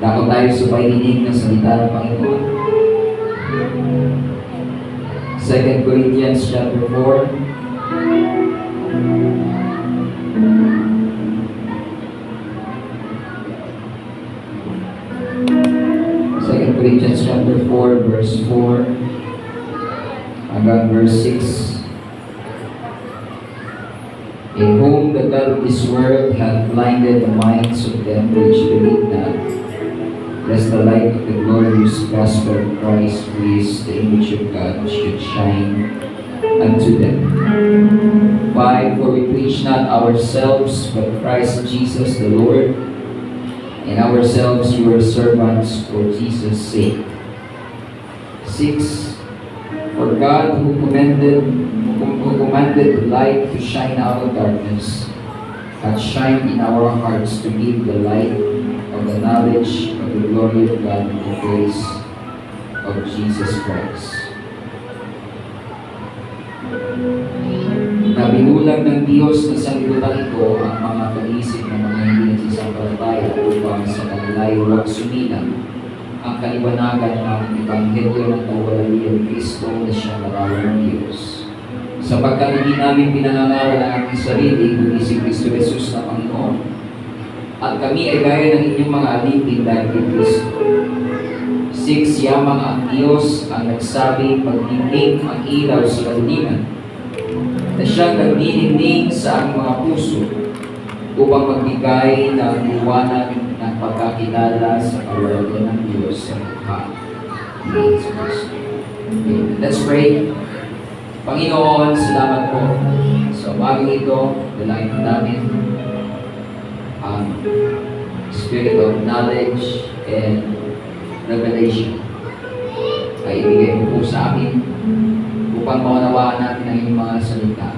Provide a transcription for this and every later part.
Dako tayo sa pahinig ng salita ng Panginoon. 2 Corinthians chapter 4. Corinthians chapter 4, verse 4 hanggang verse 6. In whom the God of this world hath blinded the minds of them which believe not, lest the light of the glorious gospel of Christ, who is the image of God, should shine unto them. 5. For we preach not ourselves, but Christ Jesus the Lord, and ourselves your servants for Jesus' sake. 6. For God who commanded the light to shine out of darkness, hath shined in our hearts to give the light of the knowledge of the glory of God in the face of Jesus Christ. Na binulag ng Diyos na sanlibutan ito ang mga pag-isip ng mga hindi nagsisampalataya upang sa kanila'y huwag sumilang ang kaliwanagan ng Ebanghelyo ng kawalan ni Kristo na siyang larawan ng Diyos. Sapagkat hindi namin pinangangaral ang aking sarili, kundi si Kristo Jesus na Panginoon. At kami ay gaya ng inyong mga alipin dahil kay Kristo. 6. Yamang ang Diyos ang nagsabi, pagdingding ang ilaw sa kadiliman, na siyang nagdiningning sa aming mga puso upang magbigay ng liwanag ng pagkakilala sa kawalan ng Diyos sa mukha ni Jesus. Let's pray. Panginoon, salamat po sa umagang ito. Dalangin namin ang spirit of knowledge and revelation ay ibigay mo po sa amin upang maunawaan natin ang inyong mga salita.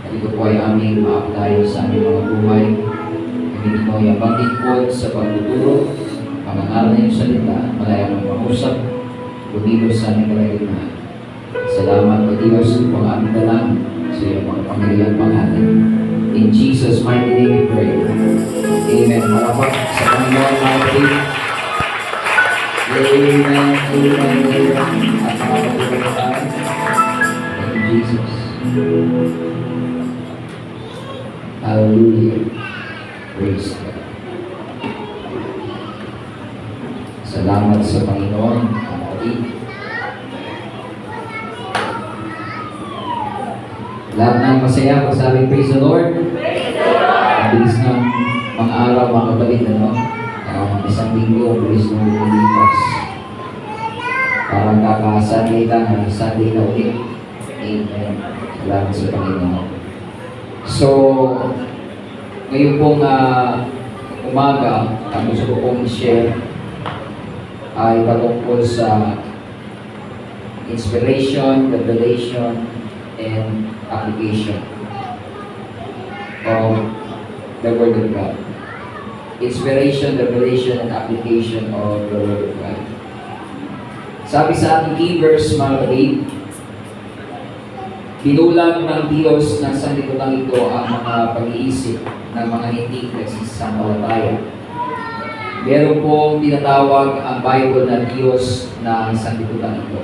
At ito po ay aming ma-apply sa aming mga buhay. Hindi mo yung pangkikod sa pagtuturo, pangangaral na yung salita, malaya mong mausap, lumilos sa aming kalagitnaan. Salamat o Diyos upang aming dalangin sa iyong mga pangilihan pangalan. In Jesus' mighty name we pray. Amen. Marapat sa Panginoon mga kapatid. Amen. Amen. Amen. At mga kapatid. Jesus. Hallelujah. Praise God. Salamat sa Panginoon, kapatid. Lahat ng masaya, masabi, praise the Lord. Praise the Lord. Ang bilis ng mga araw, mga kapatid, ano? Isang linggo, bilis ng lumipas. Parang kaka-Sunday lang, Sunday na ulit. Amen. Salamat sa Panginoon. So, ngayon pong umaga, ang gusto ko pong i-share ay patungkol sa inspiration, revelation, and application of the Word of God. Inspiration, revelation, and application of the Word of God. Sabi sa ating key verse, mga kapatid, binulag ng Diyos ng sanlibutan ito ang mga pag-iisip ng mga hindi nagsisampalataya. Meron pong tinatawag ang Bible na Diyos ng sanlibutan ito.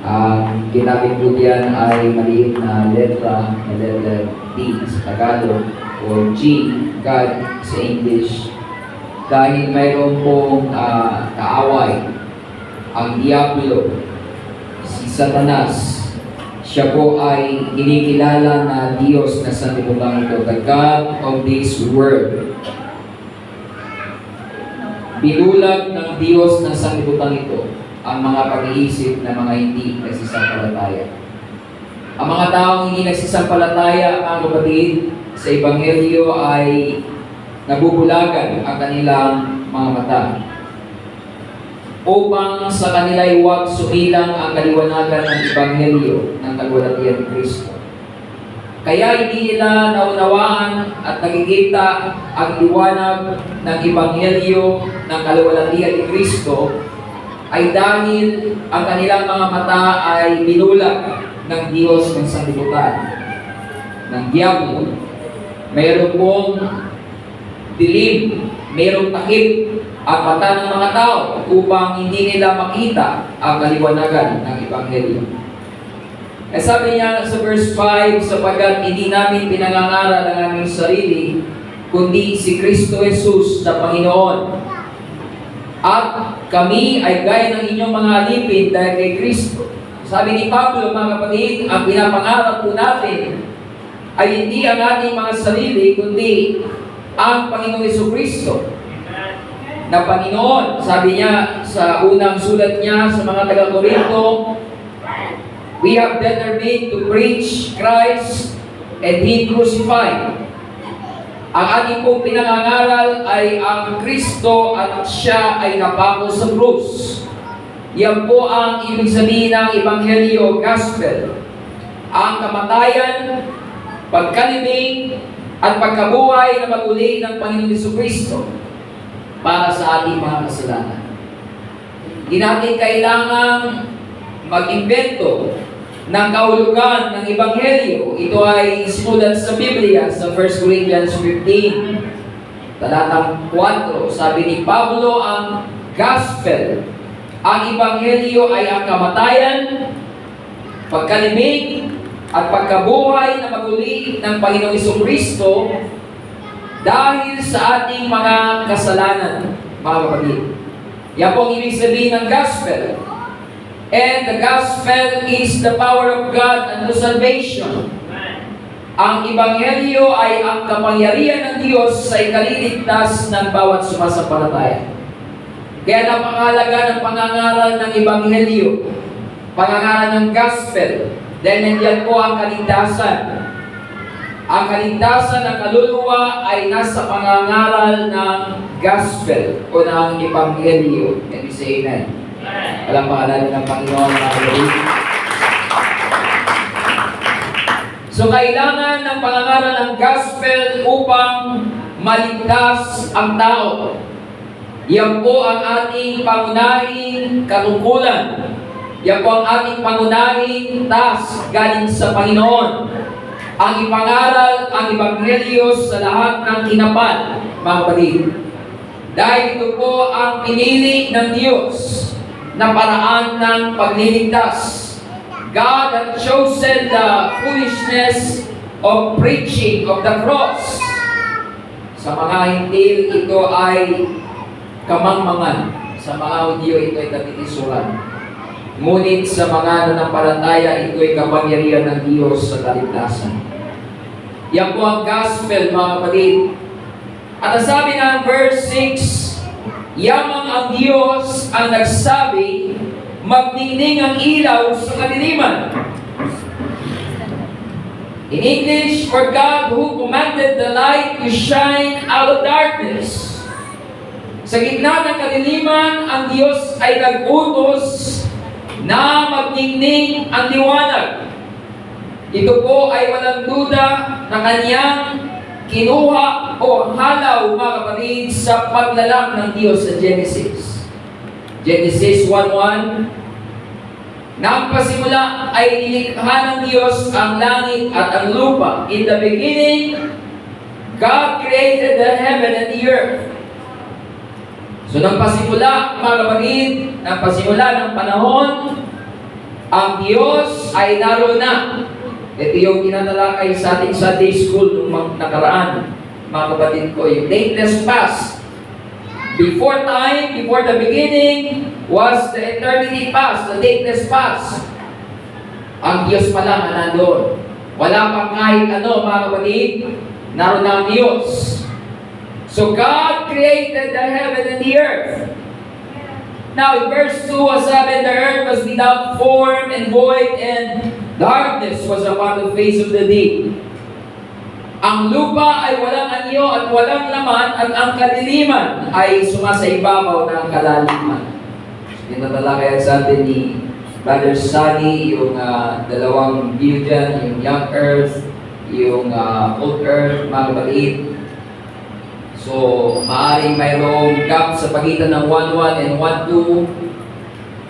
Ang ginamit po diyan ay maliit na letter D sa Tagalog o G, God sa English. Dahil mayroon pong kaaway, ang Diablo, si Satanas. Siya po ay kinikilala na Diyos na sanlibutan ito, the God of this world. Binulag ng Diyos na sanlibutan ito ang mga pag-iisip ng mga hindi nagsisampalataya. Ang mga taong hindi nagsisampalataya, mga kapatid, sa Ebanghelyo ay nabubulagan ang kanilang mga mata upang sa kanila'y huwag sumilang ang kaliwanagan ng Ebanghelyo ng kalwalatian ni Kristo. Kaya hindi nila naunawaan at nakikita ang liwanag ng Ebanghelyo ng kalwalatian ni Kristo ay dahil ang kanilang mga mata ay binulag ng Diyos ng sanlibutan, ng Diablo. Mayroon pong dilim, mayroong takip ang mata ng mga tao upang hindi nila makita ang kaliwanagan ng Ebanghelyo. Sabi niya sa verse 5, sapagkat hindi namin pinangangaral ang aming sarili, kundi si Kristo Jesus na Panginoon. At kami ay gaya ng inyong mga alipin dahil kay Kristo. Sabi ni Pablo, mga kapatid, ang pinapangarap po natin ay hindi ang ating mga sarili, kundi ang Panginoong Jesucristo na Panginoon. Sabi niya sa unang sulat niya sa mga taga-Korinto, we have determined to preach Christ and Him crucified. Ang ating pong pinangangaral ay ang Kristo at siya ay napako sa krus. Yan po ang ibig sabihin ng Ebanghelyo, Gospel. Ang kamatayan, pagkalibing, at pagkabuhay na maguli ng Panginoon Jesucristo para sa ating mga kasalanan. Hindi natin kailangang mag-imbento ng kahulugan ng Ebanghelyo. Ito ay sinulat sa Biblia sa 1 Corinthians 15, talatang 4. Sabi ni Pablo, ang Gospel, ang Ebanghelyo ay ang kamatayan, pagkalibing, at pagkabuhay na maguli ng Panginoong Jesucristo dahil sa ating mga kasalanan, mga kapatid. Yan po ang ibig sabihin ng Gospel. And the Gospel is the power of God unto salvation. Ang Ebanghelyo ay ang kapangyarihan ng Diyos sa ikaliligtas ng bawat sumasampalataya. Kaya napakahalaga ng pangangaral ng Ebanghelyo, pangangaral ng Gospel, dahil nandiyan po ang kaligtasan. Ang kaligtasan ng kaluluwa ay nasa pangangaral ng Gospel o ng Ebanghelyo. Can we say amen? Walang pangalan ng Panginoon na kapatid. So kailangan ng pangangaral ng Gospel upang maligtas ang tao. Yan po ang ating pangunahing katungkulan. Yan po ang ating pangunahing task galing sa Panginoon. Ang ipangaral, ang Ebanghelyo sa lahat ng kinapan, mga kapatid. Dahil ito po ang pinili ng Diyos na paraan ng pagliligtas. God had chosen the foolishness of preaching of the cross. Sa mga hintil, ito ay kamangmangan. Sa mga Hudyo, ito ay kapitisuran. Ngunit sa mga nanampalataya, ito ay kapangyarihan ng Diyos sa kaligtasan. Yan po ang Gospel, mga kapatid. At sabi ng verse 6, yamang ang Diyos ang nagsabi, magdingding ang ilaw sa kadiliman. In English, for God who commanded the light to shine out of darkness. Sa gitna ng kadiliman, ang Diyos ay nag-utos na magdingding ang liwanag. Ito po ay walang duda na kanyang kinuha o halaw, mga kapatid, sa paglalang ng Diyos sa Genesis. Genesis 1:1, na ang pasimula ay nilikha ng Diyos ang langit at ang lupa. In the beginning, God created the heaven and the earth. So nang pasimula, mga kapatid, nang pasimula ng panahon, ang Diyos ay naroon na. Ito yung tinatalakay sa ating Sunday School nung nakaraan, mga kapatid ko, yung dateless past. Before time, before the beginning, was the eternity past, the dateless past. Ang Diyos pa lang na nandoon. Wala pang kahit ano, mga kapatid, naroon na ang Diyos. So God created the heaven and the earth. Now in verse 2, sabi, the earth was without form and void, and darkness was upon the face of the deep. Ang lupa ay walang anyo at walang laman, at ang kadiliman ay sumasaibabaw ng kalaliman. Tinatalakayan sa atin ni Brother Sunny yung dalawang view dyan, yung young earth, yung old earth, mga kapatid. So, maaaring mayroong gap sa pagitan ng 1:1 and 1:2.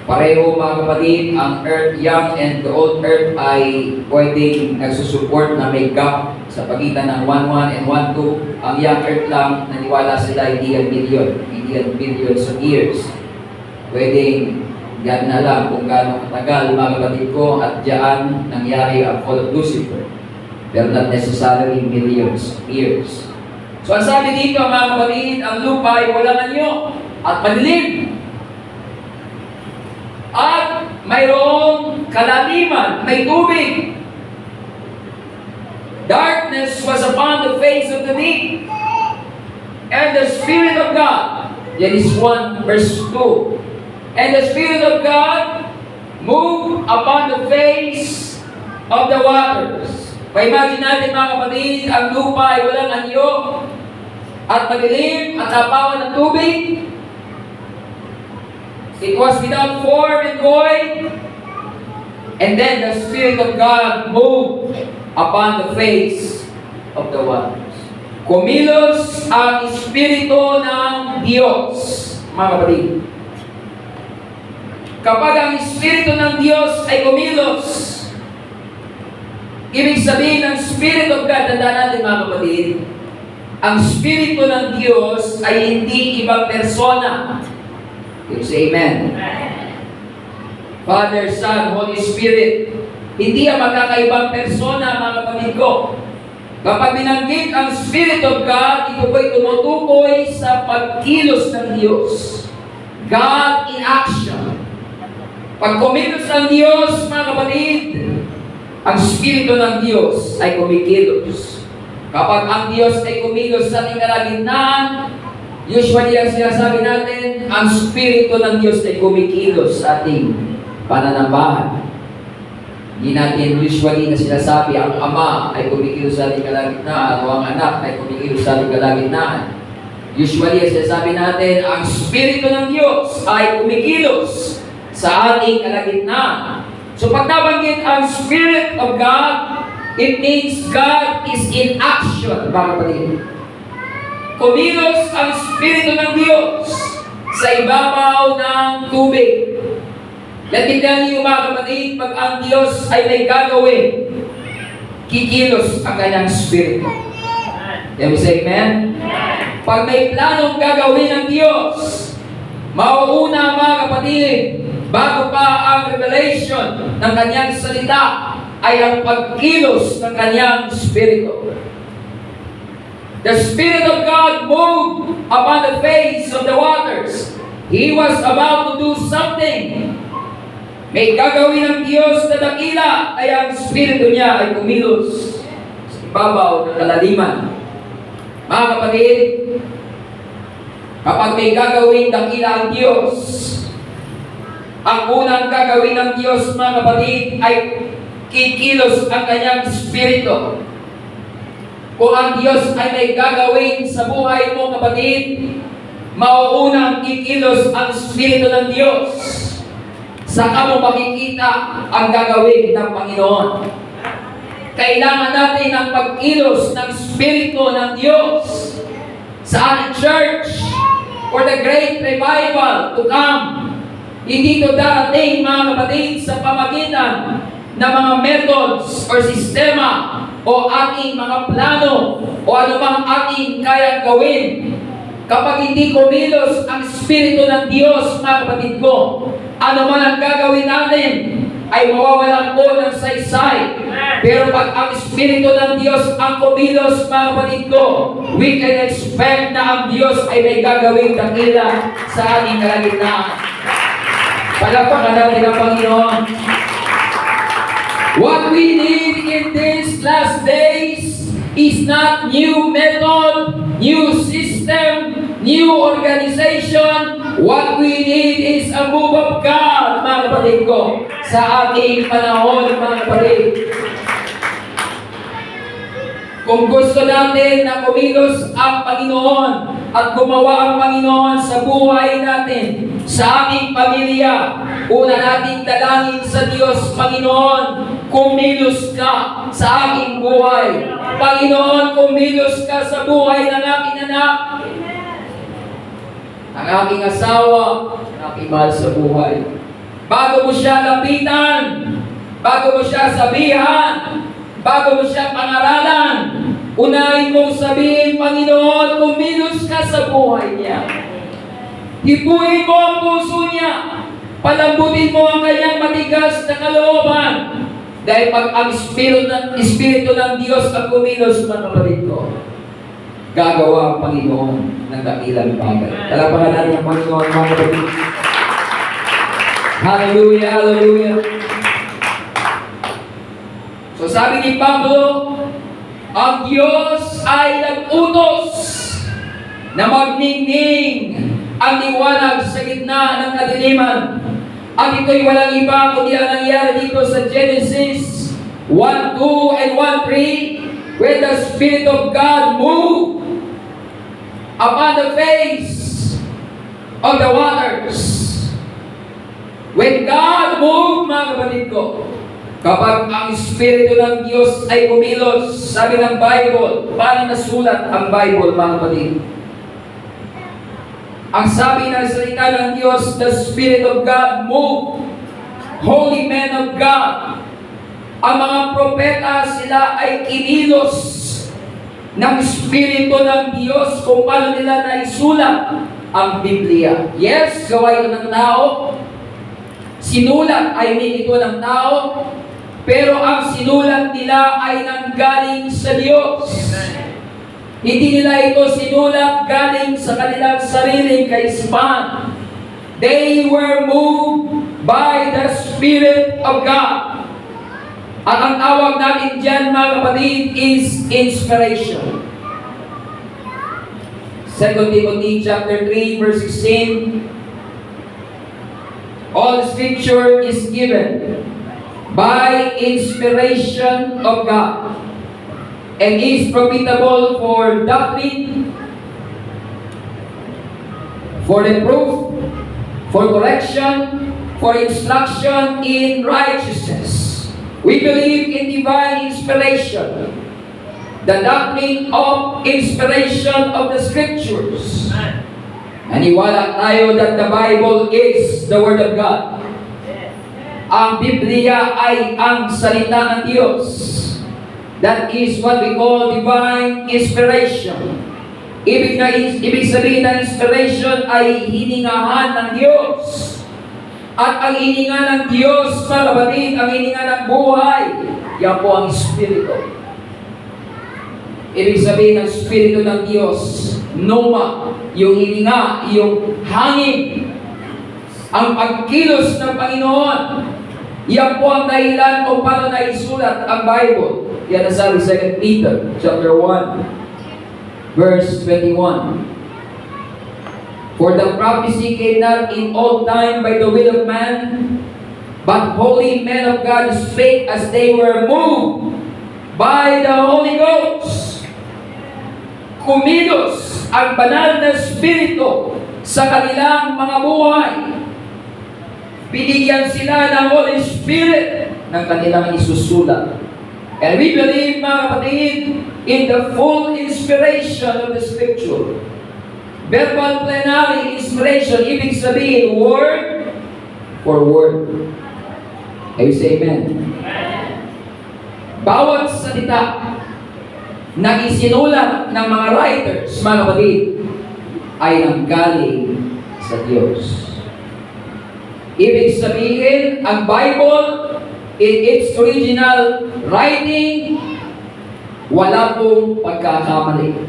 Pareho mga kapatid, ang earth, young and the old earth ay pwedeng nagsusupport na may gap sa pagitan ng 1-1 and 1-2. Ang young earth lang, naniwala sila hindi yan billions of years. Pwedeng yan na lang kung gaano katagal mga kapatid ko, at diyan nangyari ang fall of Lucifer. Pero not necessarily millions of years. So ang sabi dito mga kapatid, ang lupa ay walang anyo at madilim. At mayroong kalaliman, may tubig. Darkness was upon the face of the deep. And the Spirit of God, that is 1 verse 2. And the Spirit of God moved upon the face of the waters. Pa-imagine natin mga kapatid, ang lupa ay walang anyo at madilim at napawan ng tubig. It was without form and void. And then the Spirit of God moved upon the face of the waters. Kumilos ang Espiritu ng Diyos, mga kapatid. Kapag ang Espiritu ng Diyos ay kumilos, ibig sabihin ng Spirit of God, tandaan natin mga kapatid, ang Espiritu ng Diyos ay hindi ibang persona. You say amen. Father, Son, Holy Spirit. Hindi ang magkakaibang persona, mga kapatid ko. Kapag binanggit ang Spirit of God, ito po'y tumutukoy sa pagkilos ng Diyos. God in action. Pag kumilos ang Diyos, mga kapatid, ang Espiritu ng Diyos ay kumikilos. Kapag ang Diyos ay kumilos sa ating kalagitnaan, usually ang sinasabi natin, ang Espiritu ng Diyos ay kumikilos sa ating pananambahan. Hindi natin usually na sinasabi, ang Ama ay kumikilos sa ating kalagitnaan o ang Anak ay kumikilos sa ating kalagitnaan. Usually ang sinasabi natin, ang Espiritu ng Diyos ay kumikilos sa ating kalagitnaan. So pag nabanggit ang Spirit of God, it means God is in action, mga kapatid. Kumilos ang Espiritu ng Diyos sa ibabaw ng tubig. Let me tell you mga kapatid, pag ang Diyos ay may gagawin, kikilos ang kanyang Espiritu. Can we say amen? Pag may planong gagawin ng Diyos, mauuna mga kapatid, bago pa ang revelation ng kanyang salita, ay ang pagkilos ng kanyang Espiritu. The Spirit of God moved upon the face of the waters. He was about to do something. May gagawin ng Diyos na dakila, ay ang Espiritu niya ay kumilos sa ibabaw ng kalaliman. Mga kapatid, kapag may gagawin dakila ang Diyos, ang unang gagawin ng Diyos, mga kapatid, ay kikilos ang kanyang Espiritu. Kung ang Diyos ay may gagawin sa buhay mo, kapatid, mauunang kikilos ang Espiritu ng Diyos. Saka mo makikita ang gagawin ng Panginoon. Kailangan natin ang pagkilos ng Espiritu ng Diyos sa ating church for the great revival to come. Hindi ito darating, mga kapatid, sa pamagitan ng mga methods or sistema o ating mga plano o anumang ating kayang gawin. Kapag hindi kumilos ang Espiritu ng Diyos, mga kapatid ko, ano man ang gagawin natin ay mawawalan po ng saysay. Pero pag ang Espiritu ng Diyos ang kumilos, mga kapatid ko, we can expect na ang Diyos ay may gagawing dakila sa ating kalagitnaan. Palakpakan natin ang Panginoon. What we need in these last days is not new method, new system, new organization. What we need is a move of God, mga kapatid ko, sa ating panahon, mga kapatid. Kung gusto natin na kumilos ang Panginoon at gumawa ang Panginoon sa buhay natin, sa ating pamilya, una nating dalangin sa Diyos, Panginoon, kumilos ka sa aking buhay. Panginoon, kumilos ka sa buhay ng aking anak, ang aking asawa, ang aking mahal sa buhay. bago mo siya lapitan, bago mo siya sabihan, bago mo siya pangaralan, unahin mong sabihin, Panginoon, kumilos ka sa buhay niya. Hipuin mo ang puso niya. Palambutin mo ang kanyang matigas na kalooban. Dahil pag ang Espiritu ng Diyos ang kumilos, mga kapatid ko, gagawa ang Panginoon ng dakilang bagay. Talapakan natin ang Panginoon, mga kapatid. Hallelujah, hallelujah. So sabi ni Pablo, ang Diyos ay nag-utos na magningning ang liwanag sa gitna ng kadiliman. At ito'y walang iba kundi ang nangyari dito sa Genesis 1:2 and 1:3, where the Spirit of God moved upon the face of the waters. When God moved, mga kapatid ko, kapag ang Espiritu ng Diyos ay kumilos, sabi ng Bible, paano nasulat ang Bible, mga kapatid? Ang sabi ng salita ng Diyos, the Spirit of God moved. Holy men of God. Ang mga propeta, sila ay kinilos ng Espiritu ng Diyos kung paano nila naisulat ang Biblia. Yes, gawain ng tao. Sinulat ay ito ng tao. Pero ang sinulat nila ay nanggaling sa Diyos. Hindi nila ito sinulat galing sa kanilang sariling kaisipan. They were moved by the Spirit of God. At ang tawag natin dyan, mga kapatid, is inspiration. 2 Timothy chapter 3, verse 16. All Scripture is given by inspiration of God, and is profitable for doctrine, for reproof, for correction, for instruction in righteousness. We believe in divine inspiration, the doctrine of inspiration of the Scriptures. Naniwala tayo that the Bible is the Word of God. Ang Biblia ay ang salita ng Diyos. That is what we call divine inspiration. Ibig sabihin ng inspiration ay hiningahan ng Diyos. At ang hininga ng Diyos, mga kapatid, ang hininga ng buhay, yan po ang Espiritu. Ibig sabihin ng Espiritu ng Diyos, pneuma, yung hininga, yung hangin, ang pagkilos ng Panginoon. Yan po ang dahilan kung paano naisulat ang Bible. Yan ang sabi 2 Peter chapter 1, verse 21. For the prophecy came not in old time by the will of man, but holy men of God spake as they were moved by the Holy Ghost. Kumilos ang banal na Espiritu sa kanilang mga buhay. Binigyan sila ng Holy Spirit ng kanilang isusulat. And we believe, mga kapatid, in the full inspiration of the Scripture. Verbal plenary inspiration, ibig sabihin, word for word. Ay, say amen. Bawat salita na isinulat ng mga writers, mga kapatid, ay nanggaling sa Diyos. Ibig sabihin, ang Bible, in its original writing, wala pong pagkakamali.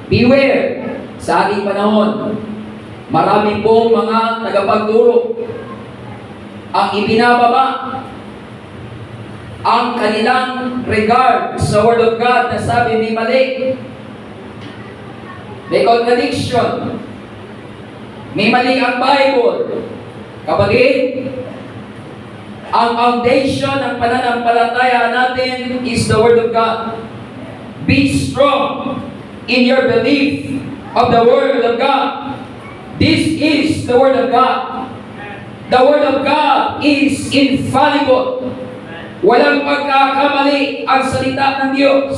Beware, sa ating panahon, marami pong mga tagapagturo ang ibinababa ang kanilang regard sa Word of God na sabi may mali, may contradiction, may mali ang Bible. Kapatid, ang foundation ng pananampalataya natin is the Word of God. Be strong in your belief of the Word of God. This is the Word of God. The Word of God is infallible. Walang pagkakamali ang salita ng Diyos.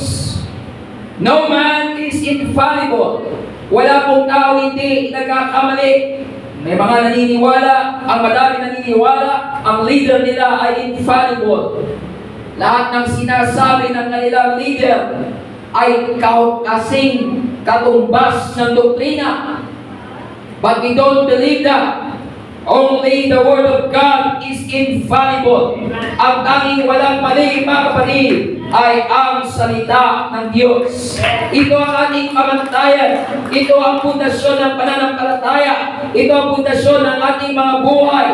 No man is infallible. Wala pong tao hindi nagkakamali. May mga naniniwala, ang madami naniniwala, ang leader nila ay infallible. Lahat ng sinasabi ng kanilang leader ay kasing katumbas ng doktrina. But we don't believe that. Only the Word of God is infallible. Ang tanging walang mali, mga kapatid, ay ang salita ng Diyos. Ito ang ating pamantayan. Ito ang pundasyon ng pananampalataya. Ito ang pundasyon ng ating mga buhay.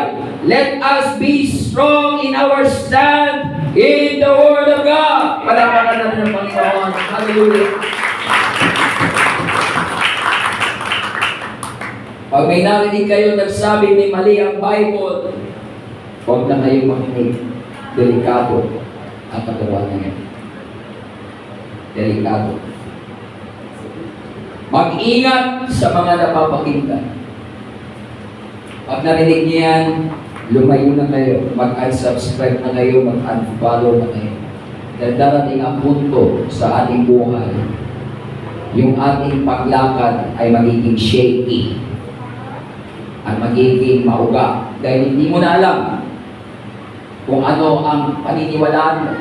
Let us be strong in our stand in the Word of God. Palakpakan natin ang Panginoon. Hallelujah. Pag may narinig kayo nagsabi may mali ang Bible, huwag na kayo makinig. Delikado ang katotohanan niya. Delikado. Mag-ingat sa mga napapakinggan. Pag narinig niyo yan, lumayo na kayo. Mag-unsubscribe na kayo, mag-unfollow na kayo. Dahil darating ang punto sa ating buhay, yung ating paglakad ay magiging shaky at magiging mauga dahil hindi mo na alam kung ano ang paniniwalaan mo.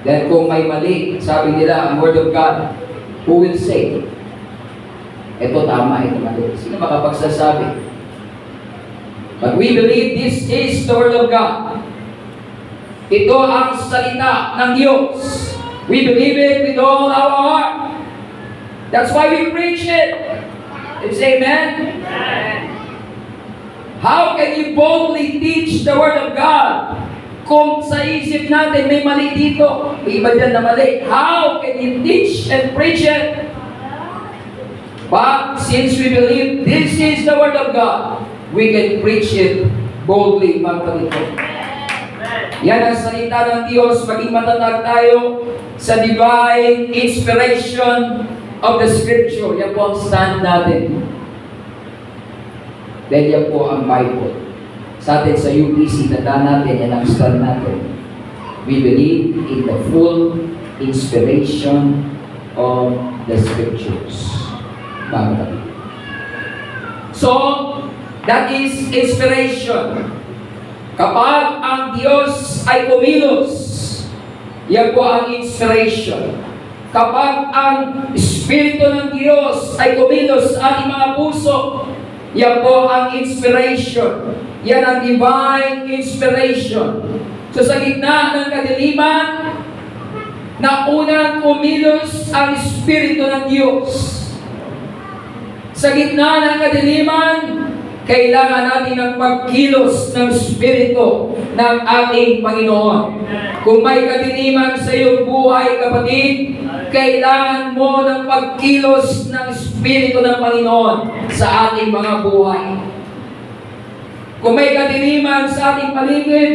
Dahil kung may mali, sabi nila, ang Word of God, who will say? Ito tama, ito mali. Sino makapagsasabi? But we believe this is the Word of God. Ito ang salita ng Diyos. We believe it with all our heart. That's why we preach it. It's amen? How can you boldly teach the Word of God kung sa isip natin may mali dito, may iba dyan na mali? How can you teach and preach it? But since we believe this is the Word of God, we can preach it boldly, mga kapatid. Yan ang salita ng Diyos, maging matatag tayo sa divine inspiration of the Scripture. Yan po ang stand natin. Dahil yan po ang Bible. Sa atin sa UPC, tanda natin, yan ang stand natin. We believe in the full inspiration of the Scriptures. So, that is inspiration. Kapag ang Diyos ay kumilos, yan po ang inspiration. Kapag ang Espiritu ng Diyos ay kumilos sa ating mga puso, yan po ang inspiration. Yan ang divine inspiration. So sa gitna ng kadiliman, na unang kumilos ang Espiritu ng Diyos. Sa gitna ng kadiliman, kailangan natin ang pagkilos ng Espiritu ng ating Panginoon. Kung may kadiliman sa iyong buhay, kapatid, kailangan mo ng pagkilos ng Espiritu ng Panginoon sa ating mga buhay. Kung may kadiliman sa ating paligid,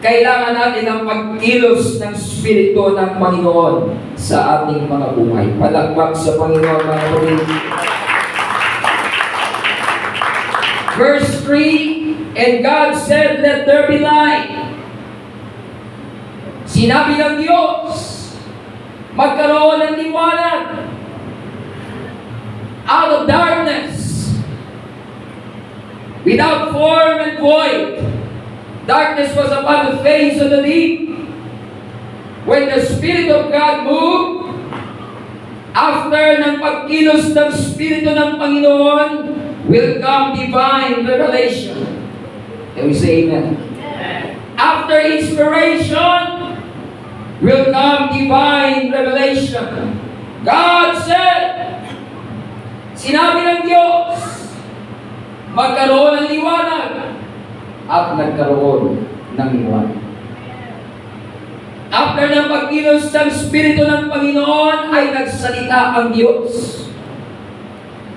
kailangan natin ang pagkilos ng Espiritu ng Panginoon sa ating mga buhay. Palakpak sa Panginoon, mga kapatid. Verse 3, and God said, let there be light. Sinabi ng Diyos, magkaroon ng liwanag. Out of darkness, without form and void, darkness was upon the face of the deep. When the Spirit of God moved, after ng pagkilos ng Espiritu ng Panginoon, will come divine revelation. Can we say amen? After inspiration, will come divine revelation. God said, sinabi ng Diyos, magkaroon ng liwanag, at nagkaroon ng liwanag. After ng pagkilos ng Espiritu ng Panginoon, ay nagsalita ang Diyos.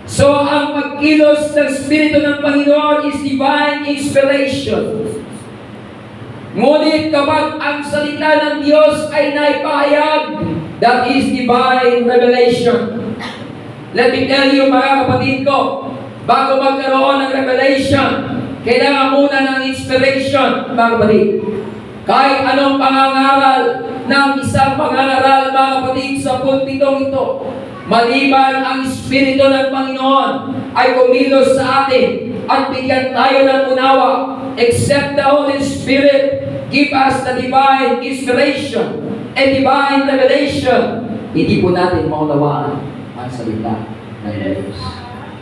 So, ang pagkilos ng Espiritu ng Panginoon is divine inspiration. Ngunit kapag ang salita ng Diyos ay naipahayag, that is divine revelation. Let me tell you, mga kapatid ko, bago magkaroon ng revelation, kailangan muna ng inspiration, mga kapatid. Kahit anong pangangaral ng isang pangangaral, mga kapatid, sa pulpitong ito, Maliban ang Espiritu ng Panginoon ay kumilos sa atin at bigyan tayo ng unawa. Except the Holy Spirit give us the divine inspiration and divine revelation, hindi po natin maunawaan ang salita ng Diyos.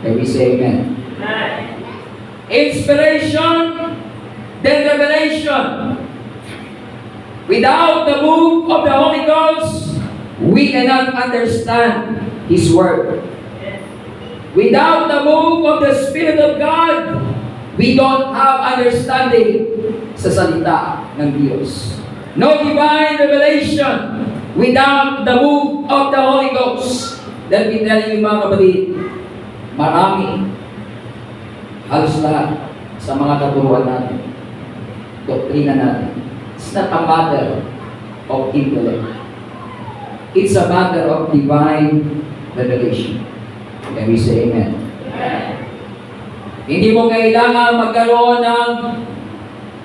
Can we say amen? Inspiration, then revelation. Without the move of the Holy Ghost, we cannot understand His Word. Without the move of the Spirit of God, we don't have understanding sa salita ng Diyos. No divine revelation without the move of the Holy Ghost. Let me tell you mga kapatid, marami, halos lahat sa mga katuruan natin, doktrina natin, it's not a matter of intellect. It's a matter of divine revelation. Can we say amen? Hindi mo kailangan magkaroon ng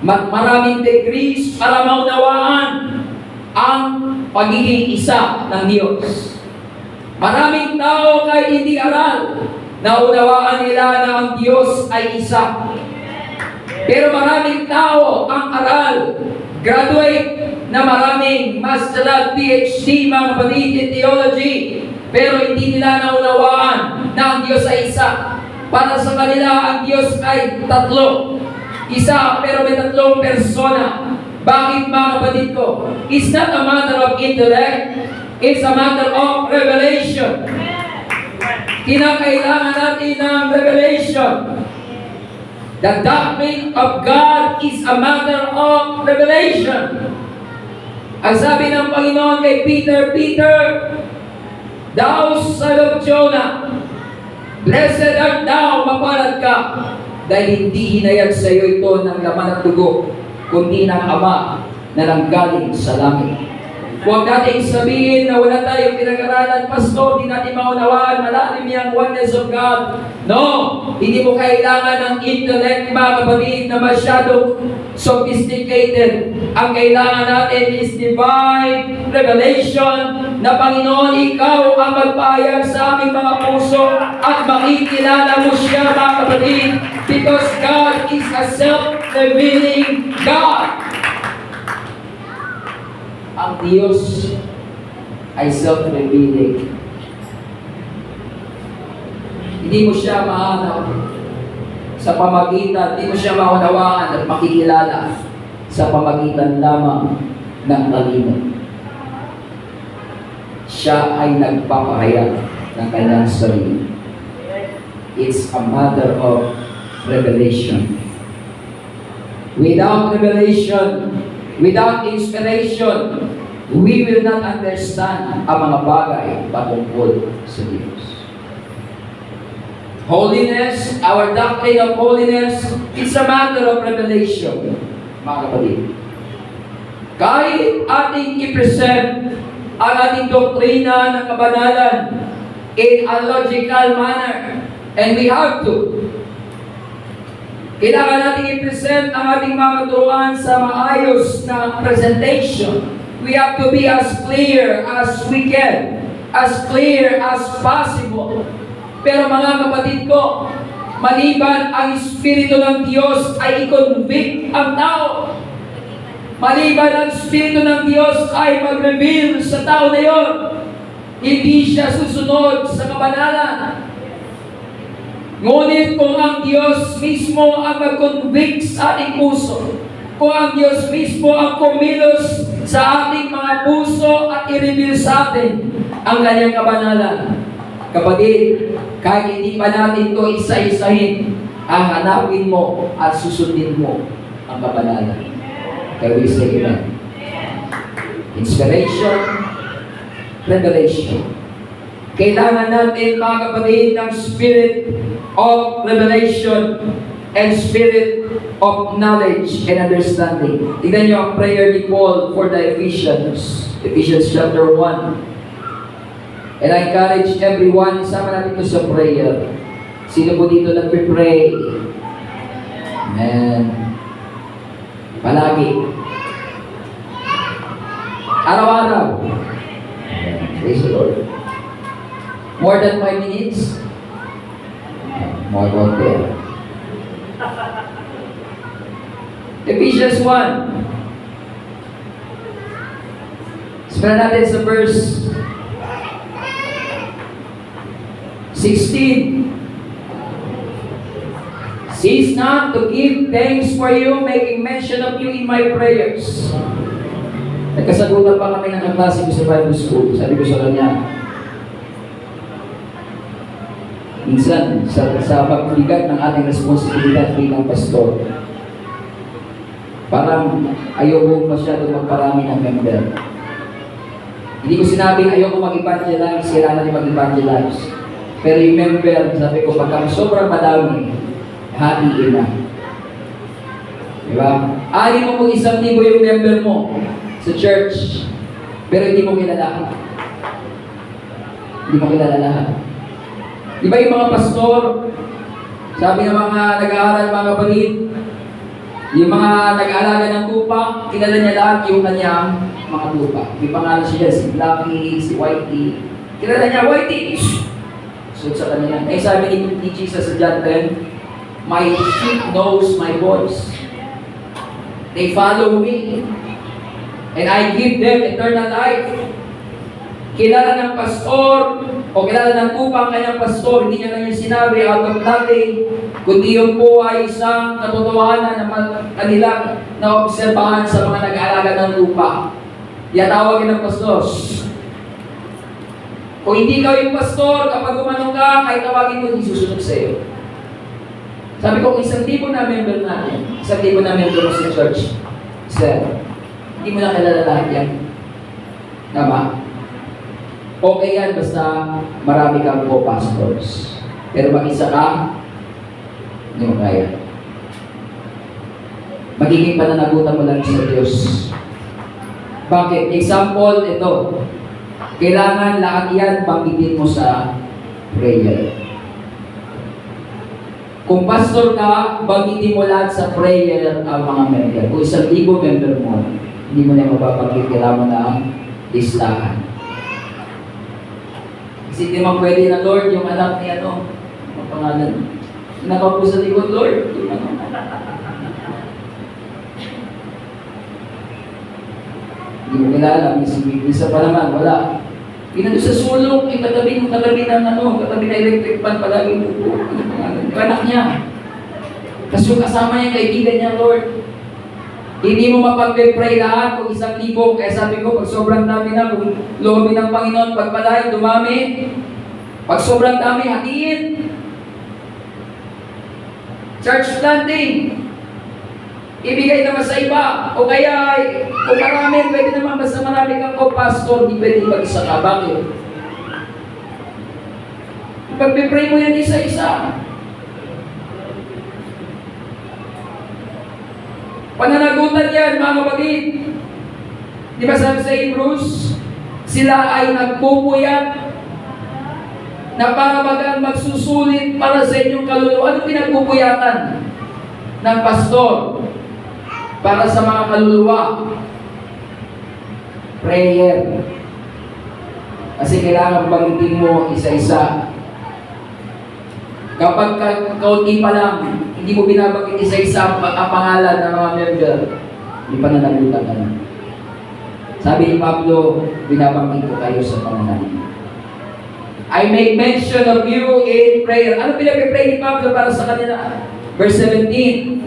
maraming degrees para maunawaan ang pagiging isa ng Diyos. Maraming tao kahit hindi aral, naunawaan nila na ang Diyos ay isa. Pero maraming tao ang aral, graduate na maraming master at PhD, mga kapatid in theology, pero hindi nila naunawaan na ang Diyos ay isa. Para sa kanila, ang Diyos ay tatlo. Isa, pero may tatlong persona. Bakit mga kapatid ko? It's not a matter of intellect, it's a matter of revelation. Kinakailangan natin ng revelation. The doctrine of God is a matter of revelation. Ang sabi ng Panginoon kay Peter, Peter, thou son of Jonah, blessed art thou, mapalad ka, dahil hindi hinayag sa iyo ito ng laman at dugo, kundi ng Ama na nanggaling sa langit. Huwag natin sabihin na wala tayong pinag-aralan, Pastor, di natin maunawaan, malalim yung oneness of God. No! Hindi mo kailangan ng intellect, mga kapatid, na masyadong sophisticated. Ang kailangan natin is divine revelation na Panginoon, ikaw ang magpahayag sa aming mga puso at makikilala mo siya, mga kapatid, because God is a self-revealing God. Ang Diyos ay self-revealing. Hindi mo siya mahanap sa pamagitan, hindi mo siya maunawaan at makikilala sa pamagitan lamang ng talino. Siya ay nagpapahayag ng kanyang sarili. It's a matter of revelation. Without revelation, without inspiration, we will not understand ang mga bagay patungkol sa Diyos. Holiness, our doctrine of holiness, it's a matter of revelation, mga kapatid. Kahit ating i-present ang ating doktrina ng kabanalan in a logical manner, and we have to, kailangan natin i-present ang ating mga turuan sa maayos na presentation. We have to be as clear as we can, as clear as possible. Pero mga kapatid ko, maliban ang Espiritu ng Diyos ay i-convict ang tao. Maliban ang Espiritu ng Diyos ay mag-reveal sa tao na yon, hindi siya susunod sa kabanalan. Ngunit kung ang Diyos mismo ang mag-convict sa ating puso, kung ang Diyos mismo ang kumilos sa ating mga puso at i-reveal sa atin ang kanyang kabanalan, kapatid, kahit hindi pa natin ito isa-isahin, hanapin mo at susundin mo ang kabanalan. Kaya we say amen. Inspiration, revelation. Kailangan natin, mga kapatid, ng spirit of revelation and spirit of knowledge and understanding. Tignan niyo ang prayer ni Paul for the Ephesians. Ephesians chapter 1. And I encourage everyone, sama natin ito sa prayer. Sino po dito nagpe-pray? Amen. Palagi. Araw-araw. Praise the Lord. More than 5 minutes? More than there. Ephesians 1. Simulan natin sa verse 16. Cease not to give thanks for you, making mention of you in my prayers. Nagkasagutan pa kami ng kaklase ko sa Bible School. Sabi ko sa kanya, minsan, sa pagbigat ng ating responsibilidad bilang pastor, parang ayoko masyado magparami ng member. Hindi ko sinabing ayoko mag-evangelize, kailangan niyo mag-evangelize. Pero yung member, sabi ko, pagka sobrang madami, hatiin na. Diba? Ari mo kung 1,000 yung member mo sa church, pero hindi mo kilala. Hindi mo kilala lahat. Diba yung mga pastor, sabi ng mga nag-aaral, mga kapatid, yung mga nag-aalaga ng tupa, kilala niya lahat yung kanyang mga tupa. May pangalan siya, si Blackie, si Whitey. Kilala niya, Whitey! So sa kanya yan. Eh sabi ni Jesus sa John 10, my sheep knows my voice. They follow me. And I give them eternal life. Kilala ng pastor, o kilala ng upang kanyang pastor, hindi niya lang yung sinabi out of nothing, kundi yung po ay isang katotohanan na kanilang naobserbahan sa mga nag-aalaga ng lupa. Yan tawagin ng pastor. Kung hindi ka yung pastor, kapag umanong ka, kahit tawagin mo, hindi susunod sa iyo. Sabi ko, kung 1,000 na member natin, 1,000 na member mo sa church, sir, hindi mo na kilala lahat yan. Tama? Okay yan, basta marami kang co-pastors. Pero mag-isa ka, hindi mo kaya. Magiging pananagutan mo lang sa Diyos. Bakit? Example, ito. Kailangan lahat yan banggitin mo sa prayer. Kung pastor ka, banggitin mo lahat sa prayer ang mga member. Kung 1,000 member mo, hindi mo na mababanggit, kailangan mo na ang listahan. Kasi hindi man pwede na, Lord, yung anak ni ano, ang pangalan, nakaupo sa likod, Lord, yung ano. Hindi mo kilala, isa pa naman, wala. Pinando sa sulok, yung katabi ng katabi na electric fan, palagi mo po. Yung anak niya. Tapos yung kasama niya, kaibigan niya, Lord. Hindi mo mapag-pray lahat kung 1,000. Kaya sabi ko, pag sobrang dami na, kung loobin ng Panginoon, pagpalain, dumami. Pag sobrang dami, hatiin. Church planting. Ibigay naman sa iba. O kaya, kung marami, pwede naman basta marami kang co-pastor, di pwede mag-isa ka. Bakit? Pag-pray mo yan isa-isa. Pananagutan yan, mga kapatid. Di ba sabi sa Hebrews, sila ay nagpupuyat na para bagang magsusulit para sa inyong kaluluwa. Ano pinagpupuyatan ng pastor para sa mga kaluluwa? Prayer. Kasi kailangan banggitin mo isa-isa. Kapag kaunti pa lang, hindi mo binabanggit isa-isa ang pangalan ng mga member, hindi pa nanagutan ka na. Sabi ni Pablo, binabanggit ko kayo sa pangalan. I make mention of you in prayer. Ano pinag-pray ni Pablo para sa kanila? Verse 17.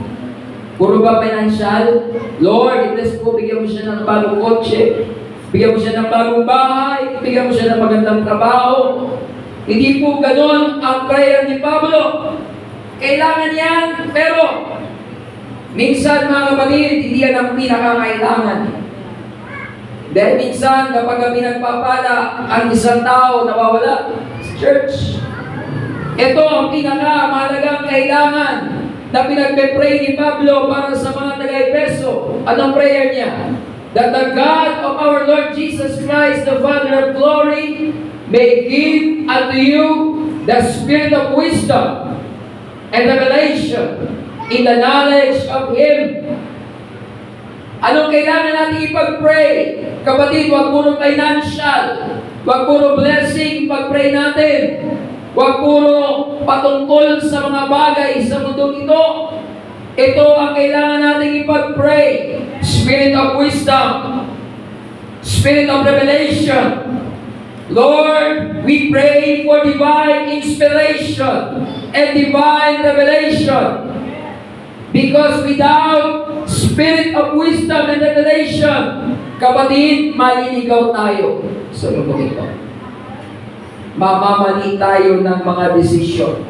Puro ba financial? Lord, itas po, bigyan mo siya ng bagong kotse, bigyan mo siya ng bagong bahay, bigyan mo siya ng magandang trabaho. Hindi po ganon ang prayer ni Pablo. Kailangan yan, pero minsan mga kapatid, hindi yan ang pinakakailangan. Dahil minsan kapag kami nagpapala, ang isang tao nawawala sa church. Ito ang pinakamahalagang kailangan na pinagpe-pray ni Pablo para sa mga taga-Efeso. Anong prayer niya? That the God of our Lord Jesus Christ, the Father of glory, may give unto you the spirit of wisdom and revelation in the knowledge of Him. Anong kailangan natin ipag-pray? Kapatid, huwag puro financial. Huwag puro blessing pag-pray natin. Huwag puro patungkol sa mga bagay sa mundong ito. Ito ang kailangan nating ipag-pray. Spirit of wisdom. Spirit of revelation. Lord, we pray for divine inspiration and divine revelation. Because without spirit of wisdom and revelation, kapatid, maliligaw tayo sa mundo ito. Mamamali tayo ng mga desisyon.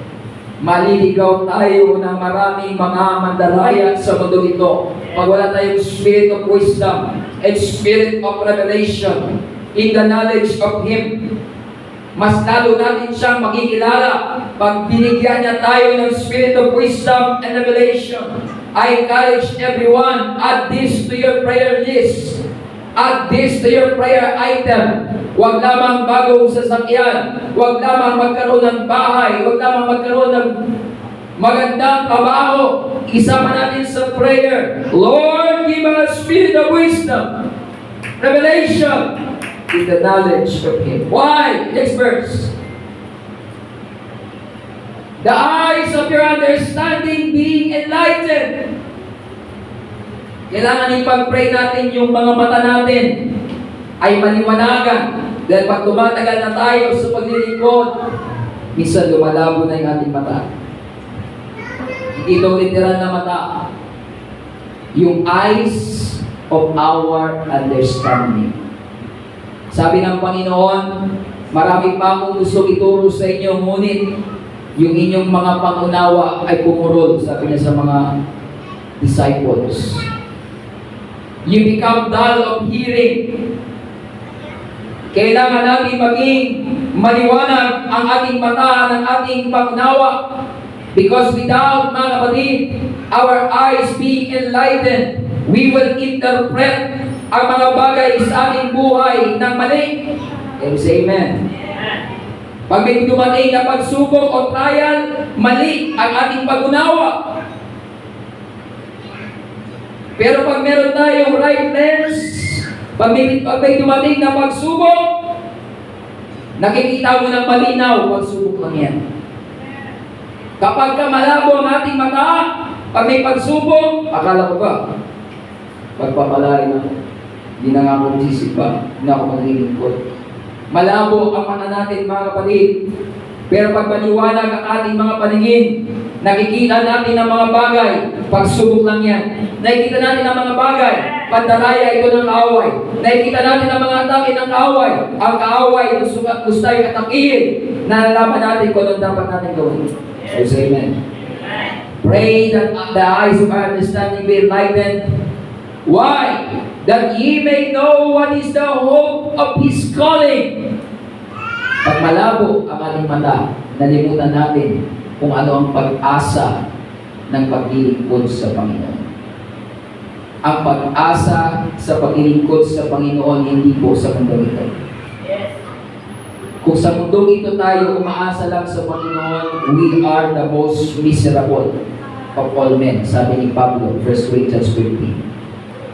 Maliligaw tayo ng maraming mga mandaraya sa mundo ito. Pag wala tayong spirit of wisdom and spirit of revelation in the knowledge of Him, mas lalo natin siyang makikilala pag binigyan niya tayo ng spirit of wisdom and revelation. I encourage everyone, add this to your prayer list. Add this to your prayer item. Huwag lamang bagong sasakyan. Huwag lamang magkaroon ng bahay. Huwag lamang magkaroon ng magandang trabaho. Isama natin sa prayer. Lord, give us spirit of wisdom, revelation, in the knowledge of Him. Why? Next verse. The eyes of your understanding being enlightened. Kailangan ipag-pray natin yung mga mata natin ay maliwanagan. Dahil pag tumatagal na tayo sa paglilingkod, minsan lumalabo na yung ating mata. Hindi ito literal na mata. Yung eyes of our understanding. Sabi ng Panginoon, marami pa akong gusto ituro sa inyo, ngunit yung inyong mga pangunawa ay pumurol, sabi niya sa mga disciples. You become dull of hearing. Kailangan natin maging maliwanag ang ating mata, ang ating pangunawa. Because without, mga kapatid, our eyes being enlightened, we will interpret ang mga bagay sa ating buhay ng mali. Can you say amen? Pag may dumating na pagsubok o trial, mali ang ating pag-unawa. Pero pag meron tayong right lens, pag may dumating na pagsubok, nakikita mo ng malinaw, pagsubok lang yan. Kapag ka malabo ang ating mata, pag may pagsubok, akala ko ba, pagpapalain ako. Hindi na nga ako sisip pa, hindi na ako maglilingkod. Malabo ang mata natin, mga kapatid. Pero pag maliwanag ang ating mga paningin, nakikita natin ang mga bagay, pagsubok lang yan. Nakikita natin ang mga bagay, pandaraya ito ng kaaway. Nakikita natin ang mga atake ng kaaway. Ang kaaway, gusto tayo atakihin. Nalalaman natin kung anong dapat natin gawin. So say amen. Pray that the eyes of our understanding be enlightened. Why? That ye may know what is the hope of His calling. Pag malabo ang ating mata, nalimutan natin kung ano ang pag-asa ng paglilingkod sa Panginoon. Ang pag-asa sa paglilingkod sa Panginoon, hindi po sa mundong ito. Kung sa mundong ito tayo umaasa lang sa Panginoon, we are the most miserable of all men. Sabi ni Pablo, 1 Corinthians 15.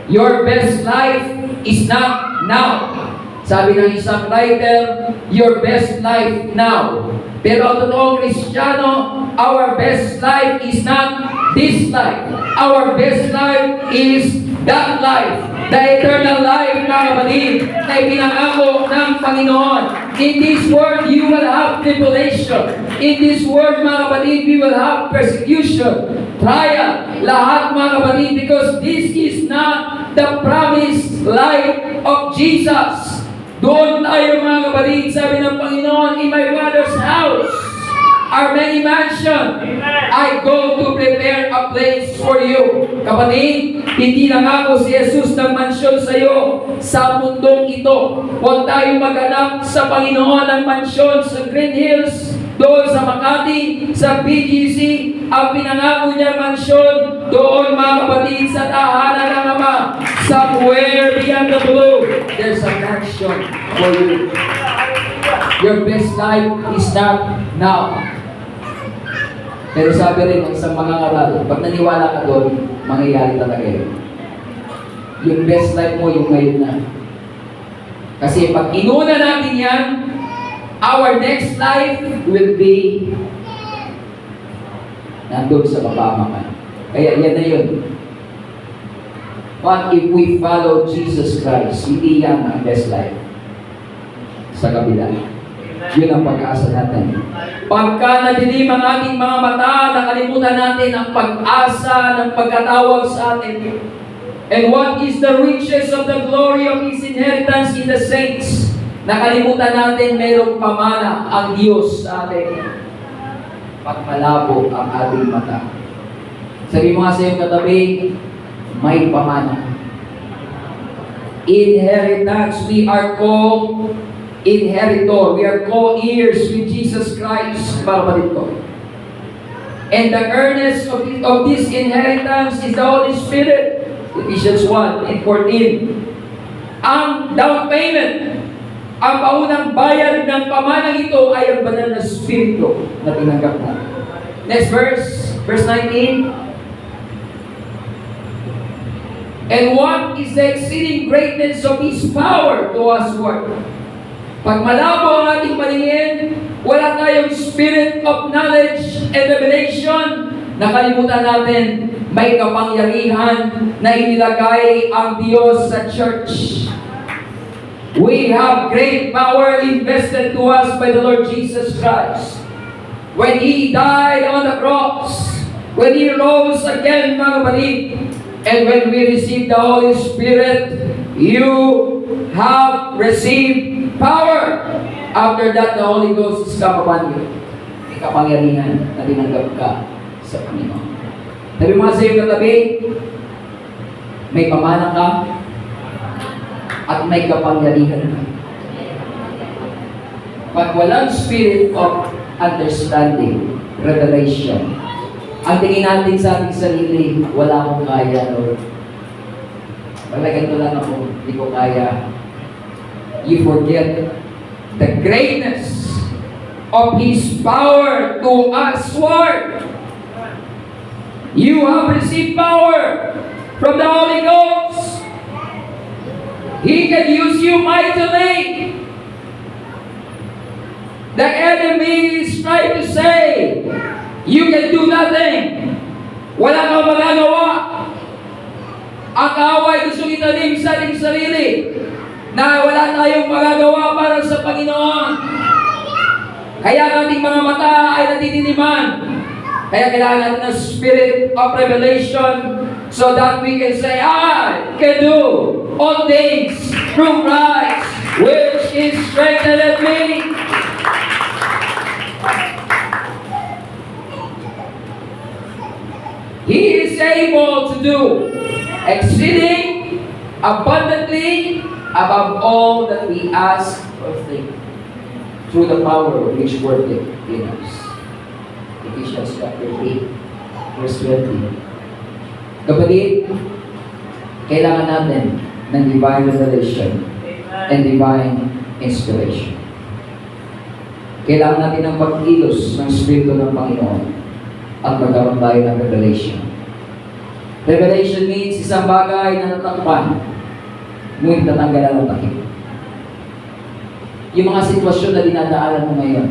Your best life is not now. Sabi ng isang writer, your best life now. Pero ang totoong Kristiyano, our best life is not this life. Our best life is that life. The eternal life, mga kapatid, na ipinangako ng Panginoon. In this world, you will have tribulation. In this world, mga kapatid, we will have persecution, trial, lahat, mga kapatid, because this is not the promised life of Jesus. Doon tayo, mga kapatid, sabi ng Panginoon, in my Father's house are many mansions. I go to prepare a place for you. Kapatid, hindi nangako si Jesus ng mansyon sa iyo sa mundong ito. Huwag tayo maghanap sa Panginoon ng mansyon sa Green Hills, doon sa Makati, sa BGC. Ang pinangako niya mansyon doon, mga kapatid, sa tahanan ng Ama, somewhere beyond the blue, there's a mansion for you. Your best life is not now. Pero sabi rin ng isang mga aral, pag naniwala ka doon, mangyayari talaga yun. Yung best life mo, yung ngayon na. Kasi pag inuna natin yan, our next life will be nandun sa kapamakan. Kaya yan na yun. But if we follow Jesus Christ, hindi yan ang best life sa kabila. Yun ang pag-asa natin. Pagka nadilim ang ating mga mata, nakalimutan natin ang pag-asa ng pagkatawag sa atin. And what is the riches of the glory of His inheritance in the saints? Nakalimutan natin mayroong pamana ang Diyos sa atin. Pag malabo ang ating mata. Sabi mo nga sa iyong katabi, may pamana. Inheritance, we are co-inheritor. We are co-heirs with Jesus Christ. Para dito. And the earnest of this inheritance is the Holy Spirit. Ephesians 1 and 14. Ang down payment, ang paunang bayad ng pamanang ito ay ang banal na Espiritu na tinanggap natin. Next verse, verse 19. And what is the exceeding greatness of His power to us word? Pag malabo ang ating paningin, wala tayong spirit of knowledge and revelation, nakalimutan natin may kapangyarihan na inilagay ang Diyos sa church. We have great power invested to us by the Lord Jesus Christ. When He died on the cross, when He rose again, mga kapatid, and when we receive the Holy Spirit, you have received power. After that, the Holy Ghost is come upon you. May kapangyarihan na tinanggap ka sa Panginoon. Sabi mo sa iyong katabi, may pamana ka at may kapangyarihan ka. Pag walang spirit of understanding, revelation, ang tingin natin sa ating sarili, wala akong kaya, Lord. Wala ganito lang ako, hindi ko kaya. You forget the greatness of His power to us, Lord. You have received power from the Holy Ghost. He can use you mightily. The enemy is trying to say, you can do nothing. Wala kang magagawa. Ang away gusto itanim sa ating sarili na wala tayong magagawa para sa Panginoon. Kaya ang ating mga mata ay natitiniman. Kaya kailangan natin ng spirit of revelation so that we can say, I can do all things through Christ which is strengthened me. He is able to do exceeding abundantly above all that we ask or think through the power which worketh in us. Ephesians chapter 8, verse 20. Kapatid, kailangan natin ng divine revelation and divine inspiration. Kailangan natin ng pagkilos ng Espiritu ng Panginoon at magkaroon tayo ng revelation. Revelation means isang bagay na natakpan, ngunit natanggalan ng takip. Yung mga sitwasyon na dinadaanan mo ngayon,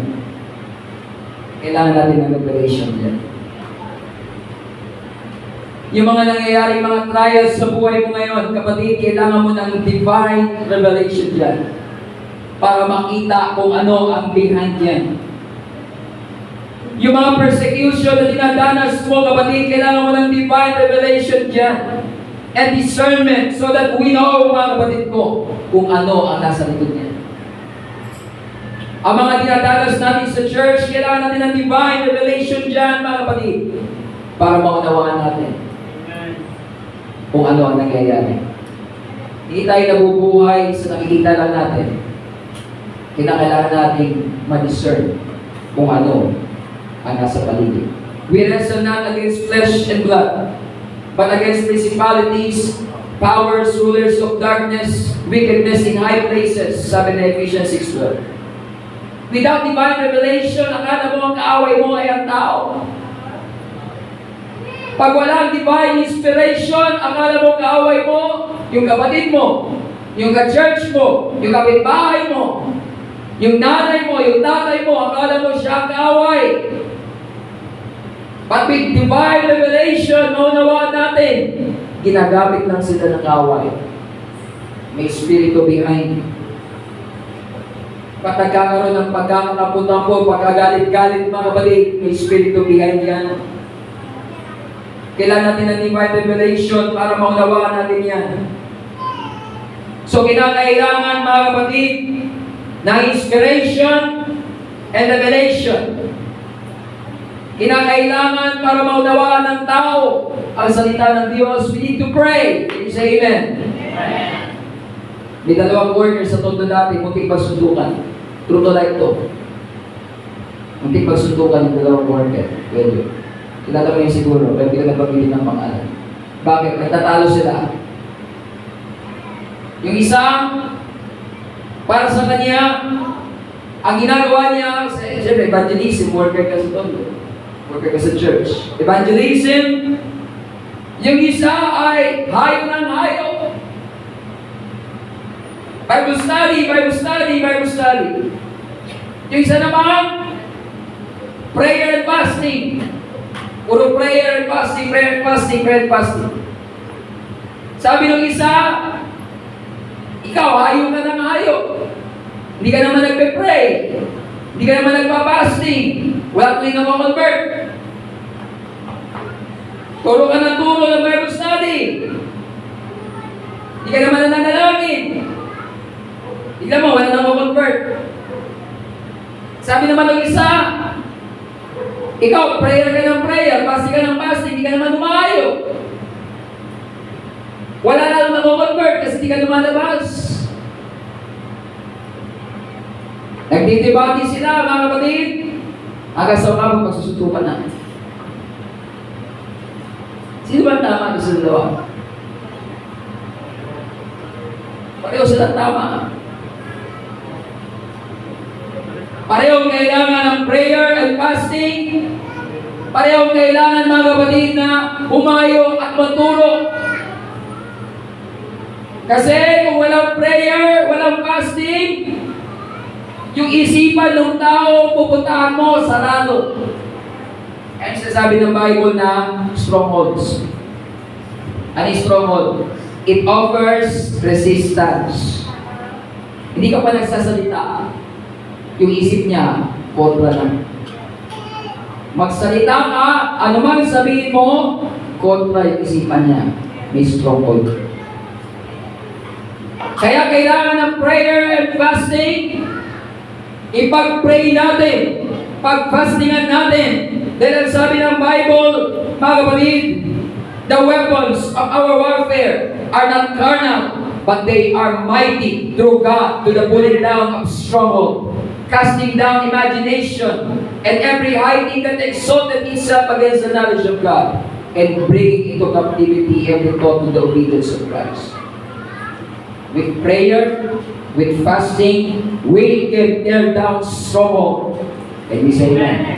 kailangan natin ng revelation dyan. Yung mga nangyayari, mga trials sa buhay mo ngayon, kapatid, kailangan mo ng divine revelation dyan para makita kung ano ang behind yan. Yung mga persecution na dinadanas mo, kapatid, kailangan mo ng divine revelation dyan and discernment so that we know, mga kapatid ko, kung ano ang nasa likod niya. Ang mga dinadanas natin sa church, kailangan natin ng divine revelation dyan, mga kapatid, para maunawaan natin kung ano ang nangyayari. Hindi tayo nabubuhay sa nakikita lang natin. Kailangan natin ma-discern kung ano ang nasa paligid. We wrestle not against flesh and blood, but against principalities, powers, rulers of darkness, wickedness in high places, sabi na Ephesians 6:12. Without divine revelation, akala mo ang kaaway mo ay ang tao. Pag walang divine inspiration, akala mo kaaway mo, yung kapatid mo. yung ka-church mo, yung kapitbahay mo, yung nanay mo, yung tatay mo, akala mo siya ang kaaway. But with divine revelation, maunawaan natin, ginagamit lang sila ng kaaway. May spirito behind. Pag nagkakaroon ng pagkakatapo-tapo, pagkagalit-galit mga kapatid, may spirito behind yan. Kailangan natin ng divine revelation para maunawaan natin yan. So, kinakailangan mga kapatid, ng inspiration and revelation. Kinakailangan para maunawaan ng tao ang salita ng Diyos. We need to pray. Can you say amen? Amen. May dalawang workers sa todo dati, muntik pagsundukan. True to life to. Muntik pagsundukan ng dalawang worker. Pwede. Kilala mo yun siguro, pero hindi ka nagpapili ng pangalan. Bakit? Nagtatalo sila. Yung isa, para sa kanya, ang ginagawa niya, siyempre, evangelism, worker ka sa todo. Worker ka sa church. Evangelism, yung isa ay hayo ng hayo. Bible study, Bible study, Bible study. Yung isa naman, prayer and fasting. Puro prayer and fasting, prayer and fasting, prayer and fasting. Sabi ng isa, ikaw, hayo ka ng hayo. Hindi ka naman nagpe-pray. Hindi ka naman nagpa-fasting. Wala tuloy na convert. Turo ka ng turo ng Bible study. Hindi ka naman nananalangin. Tignan mo, wala nang convert. Sabi naman ng isa, ikaw, prayer ka ng prayer, fasting ka ng fasting, hindi ka naman umayo. Wala na nang convert kasi hindi ka lumalabas. Nagdidebate sila, mga kapatid. Hanggang sa umabot, magsusutukan na. Sino ba tama doon sa dalawa? Pareho silang tama. Parehong kailangan ng prayer and fasting. Parehong kailangan, mga kapatid, na umayo at maturo. Kasi kung walang prayer, walang fasting, yung isipan ng tao, pupuntahan mo, sarado. Kaya sinasabi ng Bible na strongholds. Ano yung stronghold? It offers resistance. Hindi ka pa nagsasalita. Yung isip niya, kontra lang. Magsalita ka, ano man sabihin mo, kontra yung isipan niya. May stronghold. Kaya kailangan ng prayer and fasting. Ipag-pray natin. Pag-fastingan natin. Dahil ang sabi ng Bible, mga kapatid, the weapons of our warfare are not carnal, but they are mighty through God to the pulling down of stronghold, casting down imagination, and every high thing that exalted itself against the knowledge of God, and bringing into captivity every thought to the obedience of Christ. With prayer, with fasting, we can tear down stronghold. Can we say amen?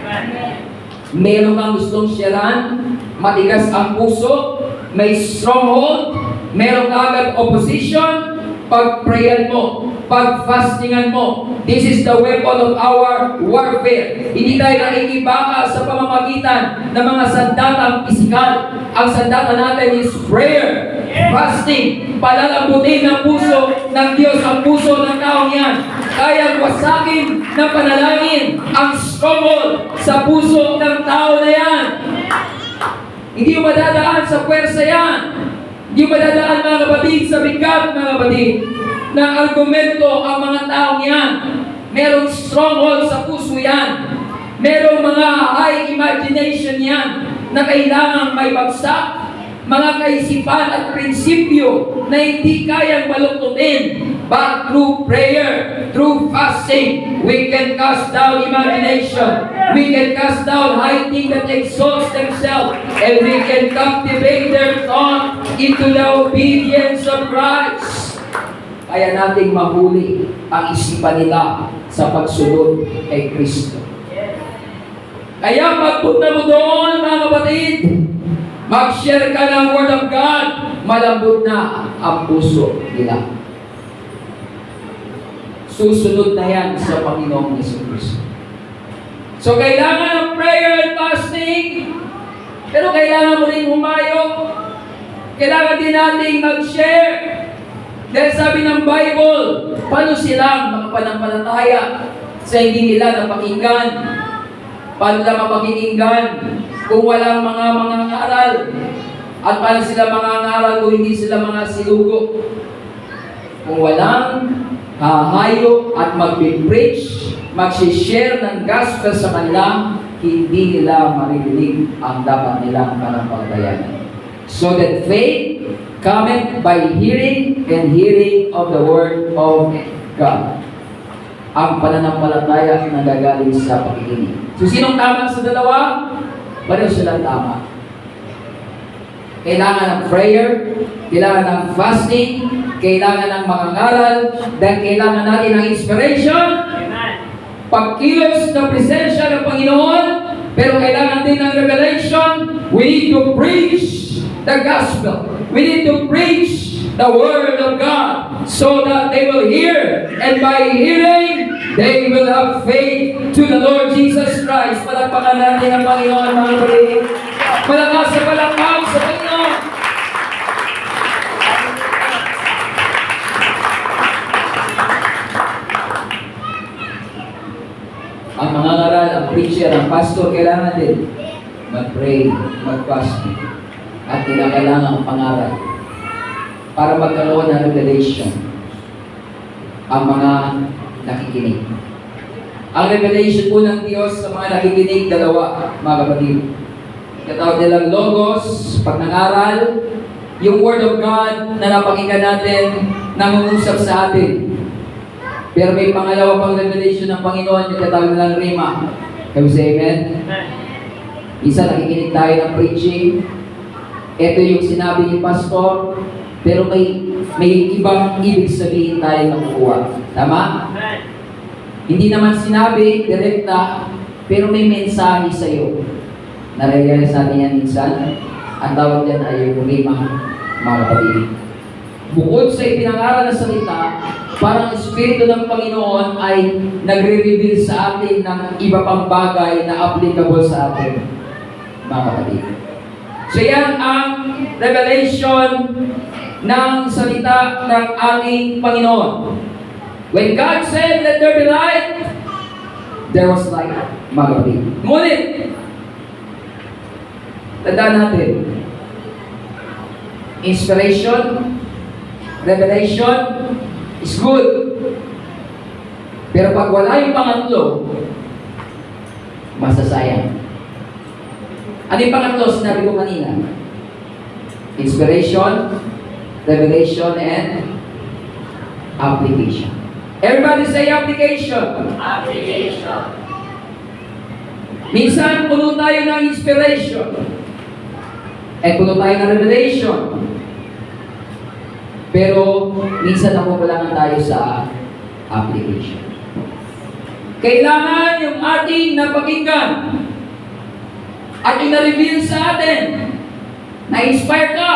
Meron kang gustong siyaran, matigas ang puso, may stronghold, meron ka agad opposition, pag-prayan mo, pag-fastingan mo. This is the weapon of our warfare. Hindi tayo nakikibaka sa pamamagitan ng mga sandatang pisikal. Ang sandata natin is prayer, fasting, palalambutin ng puso ng Diyos ang puso ng taong yan. Kaya wasakin ng panalangin ang stronghold sa puso ng tao na yan. Hindi mo madadaan sa pwersa yan. Hindi mo madadaan, mga kapatid, sa bigat, mga kapatid, ng argumento ang mga taong yan. Merong stronghold sa puso yan. Merong mga high imagination yan na kailangang may bagsak. Mga kaisipan at prinsipyo na hindi kayang maluktutin. But through prayer, through fasting, we can cast down imagination. We can cast down high things that exalts themselves. And we can captivate their thought into the obedience of Christ. Kaya nating mahuli ang isipan nila sa pagsunod kay Kristo. Kaya pagpunta mo doon, mga kapatid, mag-share ka ng Word of God, malambot na ang puso nila. susunod na yan sa Panginoong Yesu-Cristo. So, kailangan ng prayer and fasting, pero kailangan mo rin humayo. Kailangan din natin mag-share. Dahil sabi ng Bible, paano silang makapanampalataya sa hindi nila napakinggan? Paano nila mapakinggan kung walang mga aral? At paano sila mangangaral kung hindi sila mga silugo? Kung walang hahayo at magbe-preach, mag-share ng gospel sa kanila, hindi nila maririnig ang dapat nilang panampalatayanan. So that faith cometh by hearing, and hearing of the word of God. Ang pananampalataya na gagaling sa pakikinig. So sinong tama sa dalawa? Pareho silang tama. Kailangan ng prayer, kailangan ng fasting, kailangan ng mangangaral, dan kailangan natin ng inspiration, pagkilos ng presensya ng Panginoon, pero kailangan din ng revelation. We need to preach the gospel. We need to preach the word of God so that they will hear, and by hearing, they will have faith to the Lord Jesus Christ. Palakpakan natin ang Panginoon, mga kapatid. Malakas sa palakpak sa Panginoon. Ang mga ngaral, ang preacher, ang pastor, kailangan din mag-pray, mag-fast, at kailangan ang pangaral para magkaroon ng revelation ang mga nakikinig. Ang revelation po ng Diyos sa mga nakikinig, dalawa, mga kapatid. Katawag nilang logos, pag nangaral, yung word of God na napakinggan natin, nangungusap sa atin. Pero may pangalawa pang revelation ng Panginoon, yung katawag nilang rhema. Can we say amen? Isa, nakikinig tayo ng preaching. Ito yung sinabi ni pastor, pero may ibang ibig sabihin tayo nakukuha. Tama? Hindi naman sinabi, direkta, pero may mensahe sa iyo. Nare-realize natin yan minsan. Ang tawag yan ay yung rhema, mga kapatid. Bukod sa ipinangaral na salita, parang Espiritu ng Panginoon ay nagre-reveal sa atin ng iba pang bagay na applicable sa atin, mga kapatid. So yan ang revelation ng salita ng ating Panginoon. When God said, "Let there be light," there was light, mga kapatid. Ngunit, tandaan natin, inspiration, revelation is good. Pero pag wala yung pangatlo, masasayang. Ano yung pangatlo? Sinabi ko kanina. Inspiration, revelation, and application. Everybody say application. Application. Minsan, puno tayo ng inspiration. Puno tayo ng revelation. Pero, minsan nakukulangan tayo sa application. Kailangan yung ating napakinggan at ina-reveal sa atin. Na-inspire ka.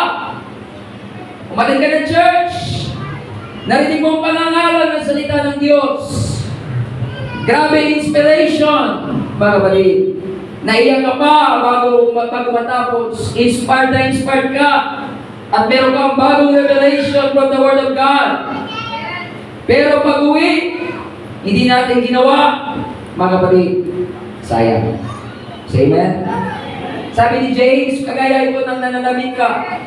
Umatin ka ng church. Narinig mo ang pangangaral ng salita ng Diyos. Grabe inspiration, mga kapatid. Naiyak ka pa bago matapos. Inspired ka. At meron kang bagong revelation from the Word of God. Pero pag-uwi, hindi natin ginawa, mga kapatid, sayang. Say amen? Sabi ni James, kagaya ito ng nananamit ka.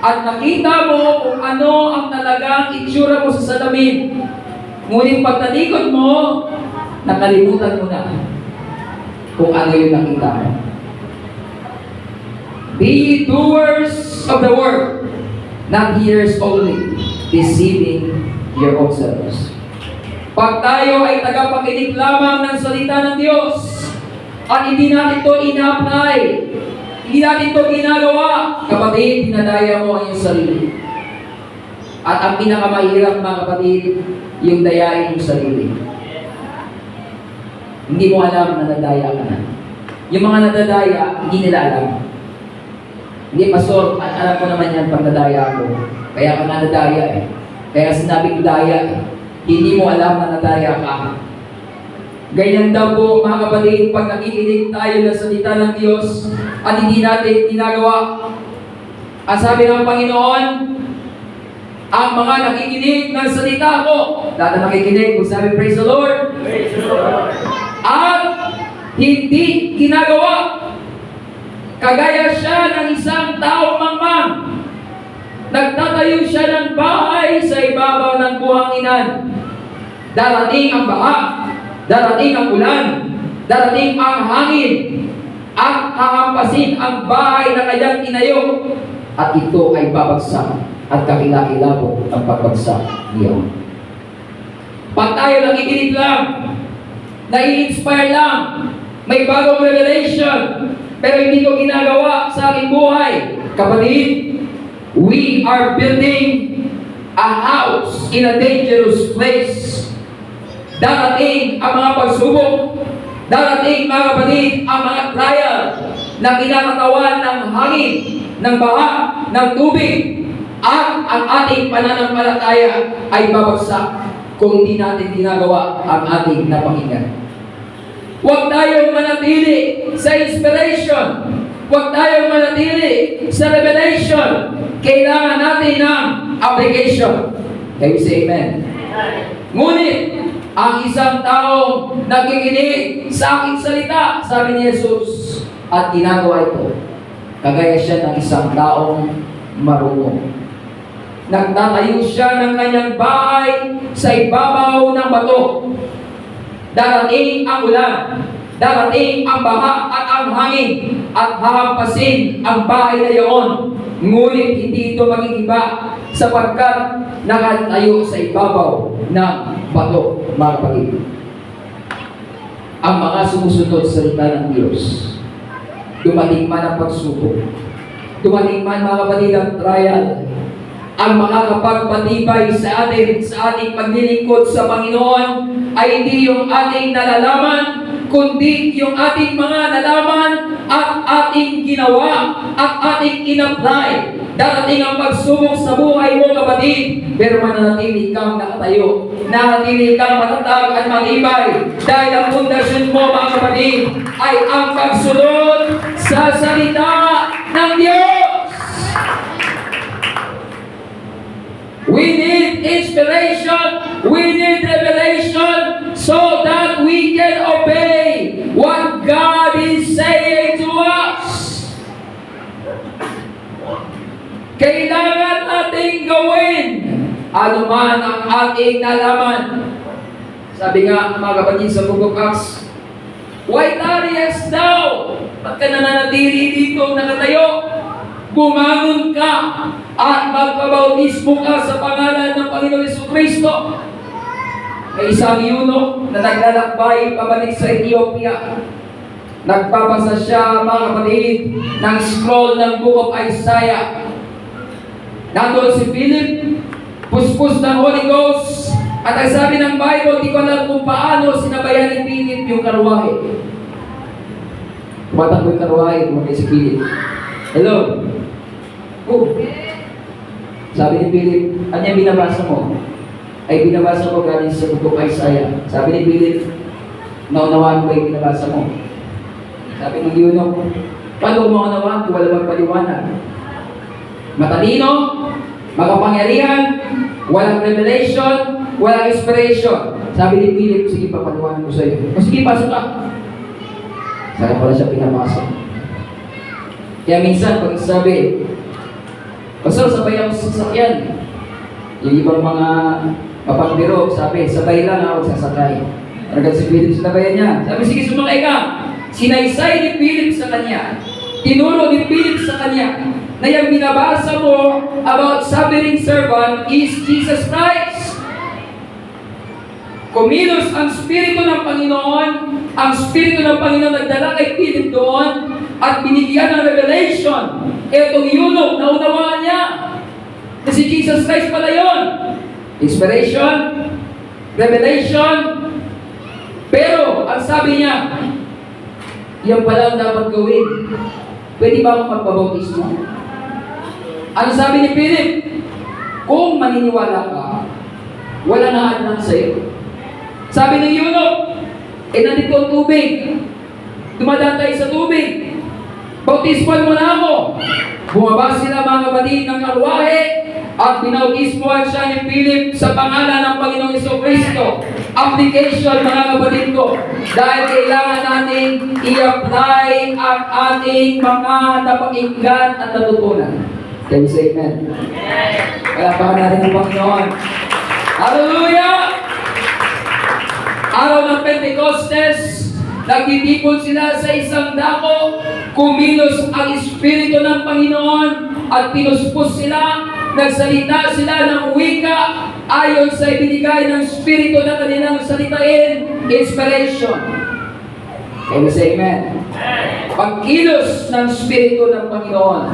At nakita mo kung ano ang talagang itsura mo sa salamin. Ngunit pagtalikod mo, nakalimutan mo na kung ano yung nakita mo. Be doers of the word, not hearers only, deceiving your own selves. Pag tayo ay tagapakinig lamang ng salita ng Diyos, at hindi natin ito ina-apply, hindi natin ito ginagawa, kapatid, dinadaya mo ang iyong sarili. At ang pinakamahirap, mga kapatid, yung dayain yung sarili. Hindi mo alam na nadaya ka na. Yung mga nadadaya, hindi nila alam. Hindi, pastor, alam ko naman yan pag nadaya ako. Kaya ka nga nadaya eh. Kaya sinabi ko daya eh. hindi mo alam na nadaya ka. Ganyan daw po mga kapatid, pag nakikinig tayo ng salita ng Diyos at hindi natin ginagawa. Ang sabi ng Panginoon, ang mga nakikinig ng salita ko, lahat na nakikinig, kung sabi, praise the Lord. Praise the Lord. At hindi ginagawa. Kagaya siya ng isang taong mangmang. Nagtatayo siya ng bahay sa ibabaw ng buhanginan. Darating ang baha, darating ang ulan, darating ang hangin, at hahampasin ang bahay na kanyang tinayo, at ito ay babagsak, at kakilakilabot ang pagbagsak niya. Pag tayo nakikinig lang, nai-inspire lang, may bagong revelation, pero hindi ko ginagawa sa aking buhay, kapatid, we are building a house in a dangerous place. Darating ang mga pagsubok, darating mga kapatid ang mga trial na kinakatawan ng hangin, ng baha, ng tubig, at ang ating pananampalataya ay babagsak kung hindi natin ginagawa ang ating napakinggan. Huwag tayong manatili sa inspiration. Huwag tayong manatili sa revelation. Kailangan natin ng application. Can you say amen? Ngunit, ang isang taong nakikinig sa aking salita, sabi ni Jesus, at ginagawa ito, kagaya siya ng isang taong marunong. Nagtatayo siya ng kanyang bahay sa ibabaw ng bato. Darating ang ulan, darating ang baha at ang hangin, at hahampasin ang bahay na iyon. Ngunit hindi ito magigiba sapagkat nakatayo sa ibabaw ng bato, mga kapatid. Ang mga sumusunod sa salita ng Diyos, dumating man ang pagsubok, dumating man mga kapatid ang trial, ang makakapagpatibay sa ating paglilingkod sa Panginoon ay hindi yung ating nalalaman, kundi yung ating mga nalaman at ating ginawa at ating in-apply. Darating ang pagsubok sa buhay mo, kapatid, pero mananatili kang nakatayo, nanatili kang matatag at matibay, dahil ang pundasyon mo, mga kapatid, ay ang pagsunod sa salita ng Diyos. We need inspiration, we need revelation, so that we can obey what God is saying to us. Kailangan nating gawin ano man ang ating nalaman. Sabi nga mga kapatid sa Book of Acts, why tarriest thou? Ba't ka nananatili dito nakatayo? Bumangon ka at magpabautismo ka sa pangalan ng Panginoon Jesucristo. May isang eunuch na naglalakbay pabalik sa Ethiopia. Nagpapasa siya, mga kapatid, ng scroll ng Book of Isaiah. Nandun si Philip, puspos ng Holy Ghost, at ang sabi ng Bible, di ko alam kung paano sinabayan ni Philip yung karwahe. Tumatakbo yung karwahe, kumagay si Philip. Hello? Oh. Sabi ni Philip, ano yung binabasa mo? Ay binabasa ko galing sa Book of Isaiah. Sabi ni Philip, naunawaan ko yung binabasa mo. Sabi ng eunuch, paano mo maunawaan kung wala magpaliwanag? Matalino, makapangyarihan, walang revelation, walang inspiration. Sabi ni Philip, sige papaliwanag ko sa iyo. O sige, pasok ka. Saka pala siya pinapasok. Kaya minsan, pag sabi, Pastor, sabay ako sa sasakyan. Yung ibang mga papagbiro, sabi, sabay lang ako sasakay. Agad si Philip sinabayan niya. Sabi, sige, sumakay ka. Sinaysay ni Philip sa kanya. Tinuro ni Philip sa kanya na yung binabasa mo about suffering servant is Jesus Christ. Kumilos ang Espiritu ng Panginoon. Ang Espiritu ng Panginoon nagdala kay Philip doon at binigyan ng revelation. Etong eunuch, naunawaan niya na si Jesus Christ pala yun. Inspiration, revelation, pero ang sabi niya, yan pala ang dapat gawin. Pwede ba akong magpabautismo? Ano sabi ni Philip? Kung maniniwala ka, Wala na hadlang sa iyo. Sabi ng eunuch, nandito ang tubig. Dumadaan tayo sa tubig. Bautismuhan mo na ako. Bumaba sila mga kapatid ng karwahe at binautismuhan siya ni Philip sa pangalan ng Panginoong Jesucristo. Application mga kapatid ko. Dahil kailangan natin i-apply ang ating mga napakinggan at natutunan. Can you say amen? Palapakan natin ang Panginoon. Hallelujah! Araw ng Pentecostes, nagtitipon sila sa isang dako, kumilos ang Espiritu ng Panginoon at pinuspos sila, nagsalita sila ng wika ayon sa ibinigay ng Espiritu na kanilang salitain, inspiration. Can you say amen? Pagkilos ng Espiritu ng Panginoon.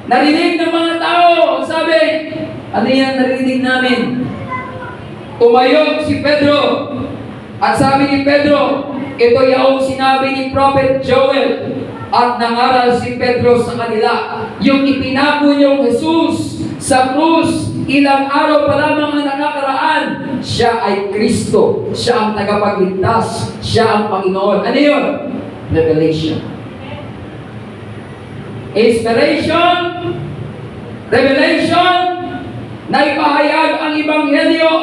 Narinig ng mga tao, sabi, ano yan narinig namin? Tumayo si Pedro at sabi ni Pedro, ito yaong sinabi ni Prophet Joel at nangaral si Pedro sa kanila. Yung ipinako niyong Jesus sa krus, ilang araw pa lamang ang nakakaraan, siya ay Kristo. Siya ang tagapagligtas. Siya ang Panginoon. Ano yun? Revelation. Inspiration, revelation, naipahayag ang Ebanghelyo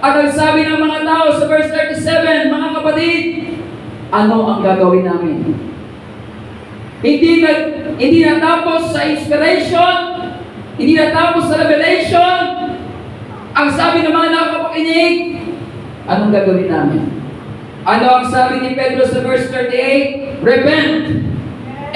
at ang sabi ng mga tao sa verse 37, mga kapatid, ano ang gagawin namin? Hindi natapos sa inspiration, hindi natapos sa revelation. Ang sabi ng mga nakapakinig, anong gagawin namin? Ano ang sabi ni Pedro sa verse 38? Repent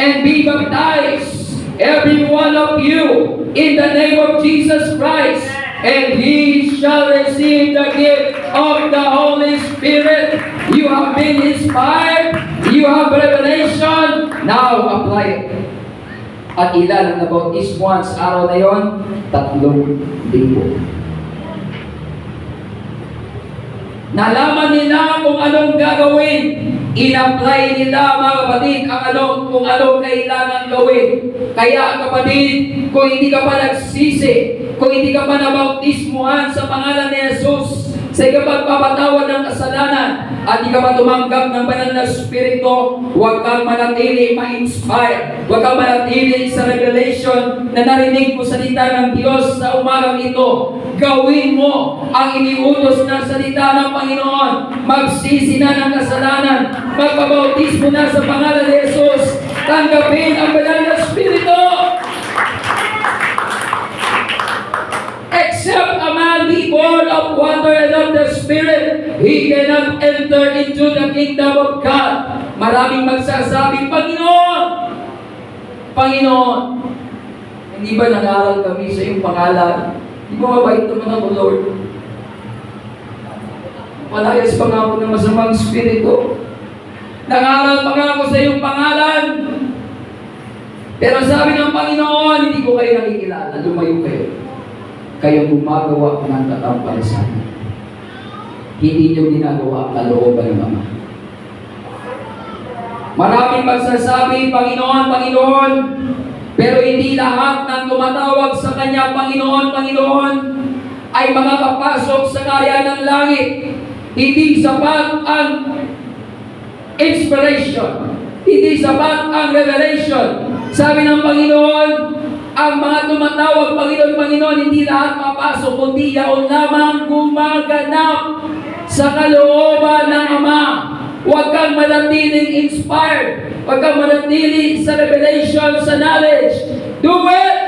and be baptized, every one of you, in the name of Jesus Christ, and he shall receive the gift of the Holy Spirit. You have been inspired, you have revelation, now apply it. At ilan ang nabautismuhan sa araw na yon? 3,000. Nalaman nila kung anong gagawin. In-apply nila mga kapatid kung anong kailangan gawin. Kaya kapatid, kung hindi ka pa nagsisi, kung hindi ka pa nabautismuhan sa pangalan ni Jesus, sa ikapagpapatawad ng kasalanan, at hindi ka pa tumanggap ng banal na Espiritu, huwag kang manatili ma-inspire. Huwag kang manatili sa revelation na narinig mo salita ng Diyos sa umagang ito. Gawin mo ang iniutos ng salita ng Panginoon. Magsisi na ng kasalanan. Magpabautismo na sa pangalan ni Jesus. Tanggapin ang banal na Espiritu. Except a man be born of water and of the Spirit, he cannot enter into the kingdom of God. Maraming magsasabi, Panginoon, Panginoon, hindi ba nag-aaral kami sa iyong pangalan? Di ba mabait naman ako, Lord? Palayas pa nga ako ng masamang spirito. Nag-aaral pa nga ako sa iyong pangalan. Pero sabi ng Panginoon, hindi ko kayo nakikilala. Lumayo kayo. Kayo gumagawa ng katampasan. Hindi nyo ginagawa ang kalooban ng Ama. Maraming magsasabi, Panginoon, Panginoon, pero hindi lahat ng tumatawag sa Kanya, Panginoon, Panginoon, ay makakapasok sa karya ng langit. Hindi sapat ang inspiration. Hindi sapat ang revelation. Sabi ng Panginoon, ang mga tumatawag, Panginoon, Panginoon, hindi lahat mapasok, kundi yaon lamang gumaganap sa kalooban ng Ama. Huwag kang manatiling inspired. Huwag kang manatili sa revelation, sa knowledge. Do it!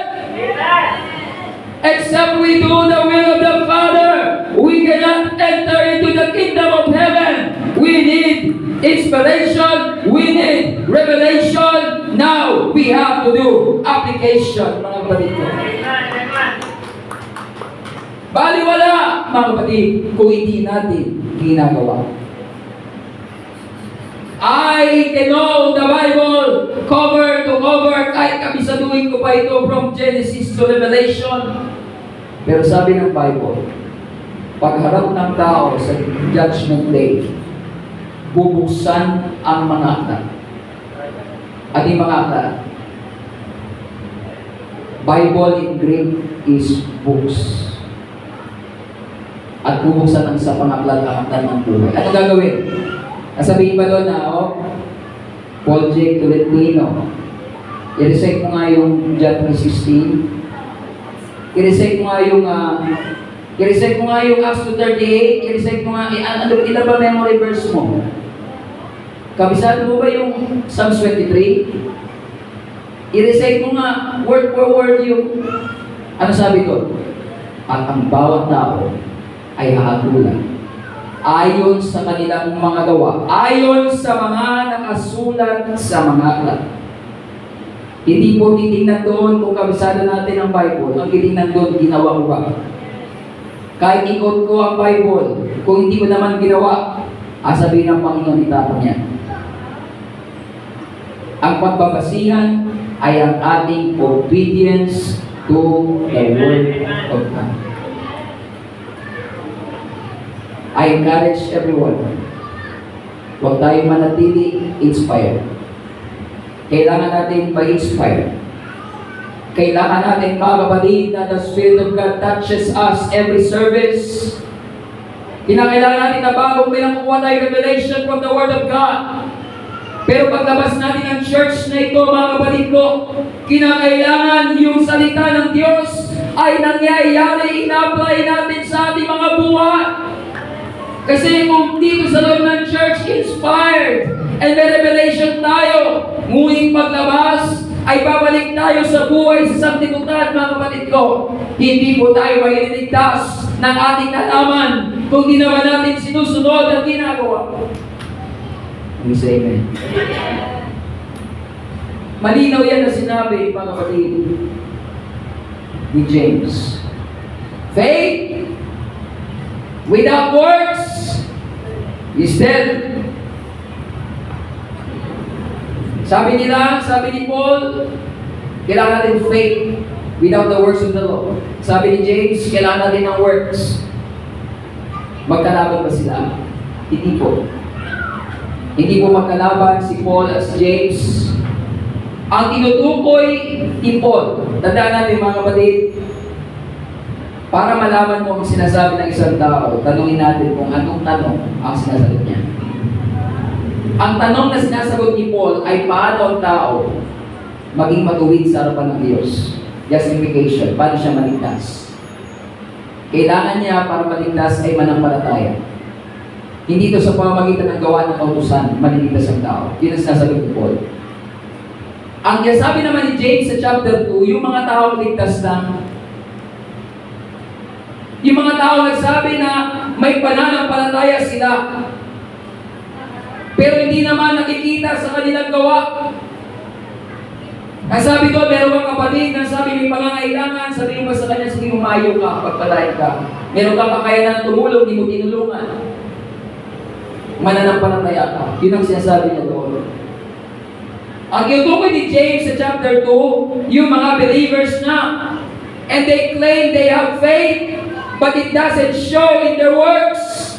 Except we do the will of the Father, we cannot enter into the kingdom of heaven. We need inspiration, we need revelation. Now, we have to do application, mga kapatid ko. Baliwala, mga kapatid, kung hindi natin ginagawa. I can know the Bible cover to cover, kahit kabisaduhin ko pa ito from Genesis to Revelation. Pero sabi ng Bible, pagharap ng tao sa Judgment Day, bubuksan ang mga aklat. At yung mga aklat, Bible in Greek is books. at bubuksan ang sa pangaklat-aklat ng buhay. Ano gagawin? Nasabihin ba doon na, Paul J. Tolentino, i-recite mo nga yung John 3:16, i-recite mo nga yung Acts 2:38, i-recite mo nga, ilan ba memory verse mo? Kabisado mo ba yung Psalms 23? I-recite mo nga, word for word yung, ano sabi ko? At ang bawat tao ay hahatulan ayon sa kanilang mga gawa, ayon sa mga nakasulat sa mga aklat. Hindi po titingnan doon kung kabisado natin ang Bible. Ang titingnan doon, ginawa ko ba? Kahit ikot ko ang Bible, kung hindi ko naman ginawa, sabihin ng Panginoon, itapon niya. Ang pagbabasihan ay ang ating obedience to the Word of God. I encourage everyone, huwag tayong manatili inspired. Kailangan natin ma-inspire. Kailangan natin, mga kapatid, na the Spirit of God touches us every service. Kinakailangan natin na bagong pinakuha tayo revelation from the Word of God. Pero paglabas natin ng church na ito, mga kapatid ko, kinakailangan yung salita ng Diyos ay nangyayari, ina-apply natin sa ating mga buhay. Kasi kung dito sa loob ng church, inspired, and may revelation tayo, ngunit paglabas, ay babalik tayo sa buhay sa santidad, mga kapatid ko. Hindi po tayo mailigtas ng ating nalaman kung di naman natin sinusunod ang ginagawa. We say amen. Malinaw yan na sinabi, mga kapatid, ni James. Faith without works is dead. Sabi ni Paul, kailangan natin faith without the works of the law. Sabi ni James, kailangan natin ng works. Magkalaban ba sila? Hindi po. Hindi po magkalaban si Paul at si James. Ang tinutukoy ni Paul, tandaan natin mga kapatid, para malaman mo ang sinasabi ng isang tao, tanungin natin kung anong tanong ang sinasagot niya. Ang tanong na sinasagot ni Paul ay paano ang tao maging matuwid sa harapan ng Diyos. Justification, paano siya maligtas. Kailangan niya para maligtas ay manampalataya. Hindi ito sa pamamagitan ng gawa ng kautusan, maliligtas ang tao. Yun ang sinasagot ni Paul. Ang sabi naman ni James sa chapter 2, yung mga taong ligtas lang, yung mga tao nagsabi na may pananampalataya sila, pero hindi naman nakikita sa kanilang gawa. Ang sabi ko, meron kang kapatid na sabi may pangangailangan, sabi mo sa kanya, sige umayo ka, pagpalain ka. Meron kang kakayanan tumulong, di mo tinulungan. Mananampalataya ka. Yun ang sinasabi niya doon. Ang tinutukoy ni James sa chapter 2, yung mga believers na, and they claim they have faith, but it doesn't show in their works.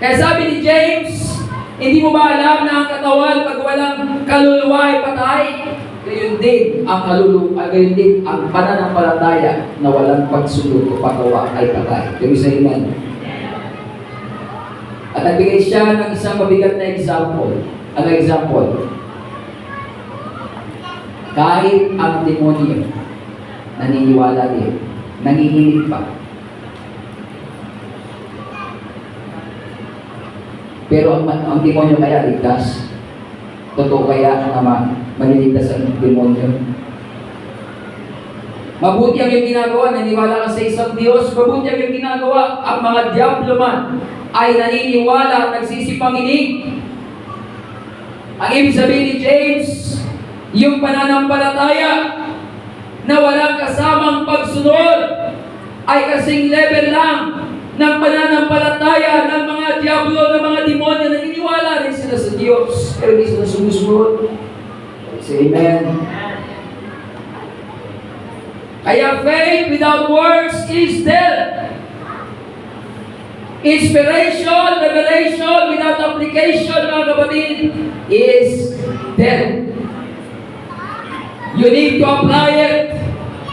Kaya sabi ni James, hindi mo ba alam na ang katawan pag walang kaluluwa ay patay? Gayon din ang kaluluwa, gayon din ang pananampalataya na walang pagsunod o paggawa ay patay. Gayon sa iman. At nagbigay siya ng isang mabigat na example. Ano example? Kahit ang demonyo naniniwala din, nanginginig pa. Pero ang demonyo kaya ligtas? Totoo kaya na maliligtas ang demonyo? Mabuti ang yung ginagawa, naniniwala ka sa isang Diyos. Mabuti ang yung ginagawa, ang mga diablo man ay naniniwala at nagsisipanginig. Ang ibig sabihin ni James, yung pananampalataya na walang kasamang pagsunod ay kasing level lang ng pananampalataya ng mga diablo, ng mga demonyo. Naniniwala rin sila sa Diyos, pero hindi sila sumusunod. Say amen. Kaya faith without works is dead. Inspiration, revelation without application, mga kapatid, is dead. You need to apply it.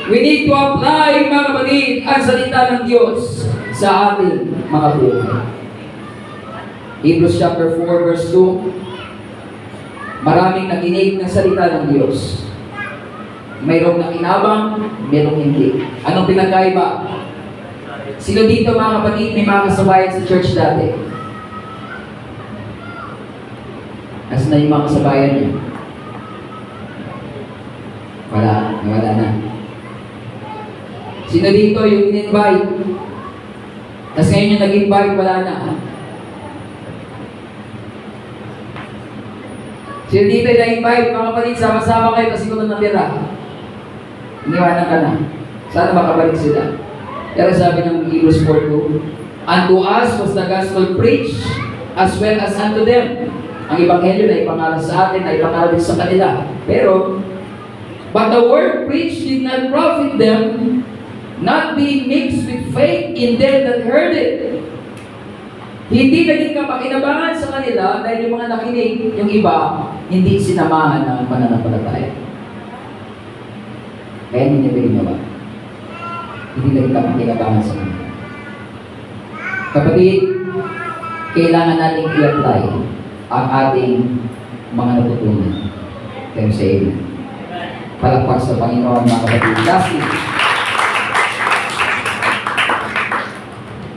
We need to apply, mga kapatid, ang salita ng Diyos sa ating mga buhay. Hebrews chapter 4 verse 2, maraming nakinig ng salita ng Diyos. Mayroong nakinabang, mayroong hindi. Anong pinagkaiba? Sino dito, mga kapatid, may mga kasabayan sa church dati? Nasaan na yung mga kasabayan niyo? Wala na. Sino dito yung in-invite? Tapos ngayon yung nag-invite, wala na. Sino dito yung na-invite? Mga kapatid, sama-sama kayo, kasi kung natira. Iniwanan ka na. Sana makabalik sila. Pero sabi ng Hebrews 4:2, unto us was the gospel preached, as well as unto them. Ang ebanghelyo na ipangaral sa atin, na ipangaral din sa kanila. Pero, but the word preached did not profit them, not being mixed with faith in them that heard it. Hindi naging kapakinabangan sa kanila dahil yung mga nakinig, yung iba, hindi sinamahan ng pananampalataya. Kaya hindi nila ginawa. Hindi naging kapakinabangan sa kanila. Kapatid, kailangan nating i-apply ang ating mga natutunan. Kaya sa iyo. Palakpak sa Panginoon, mga kapatid. Lastly,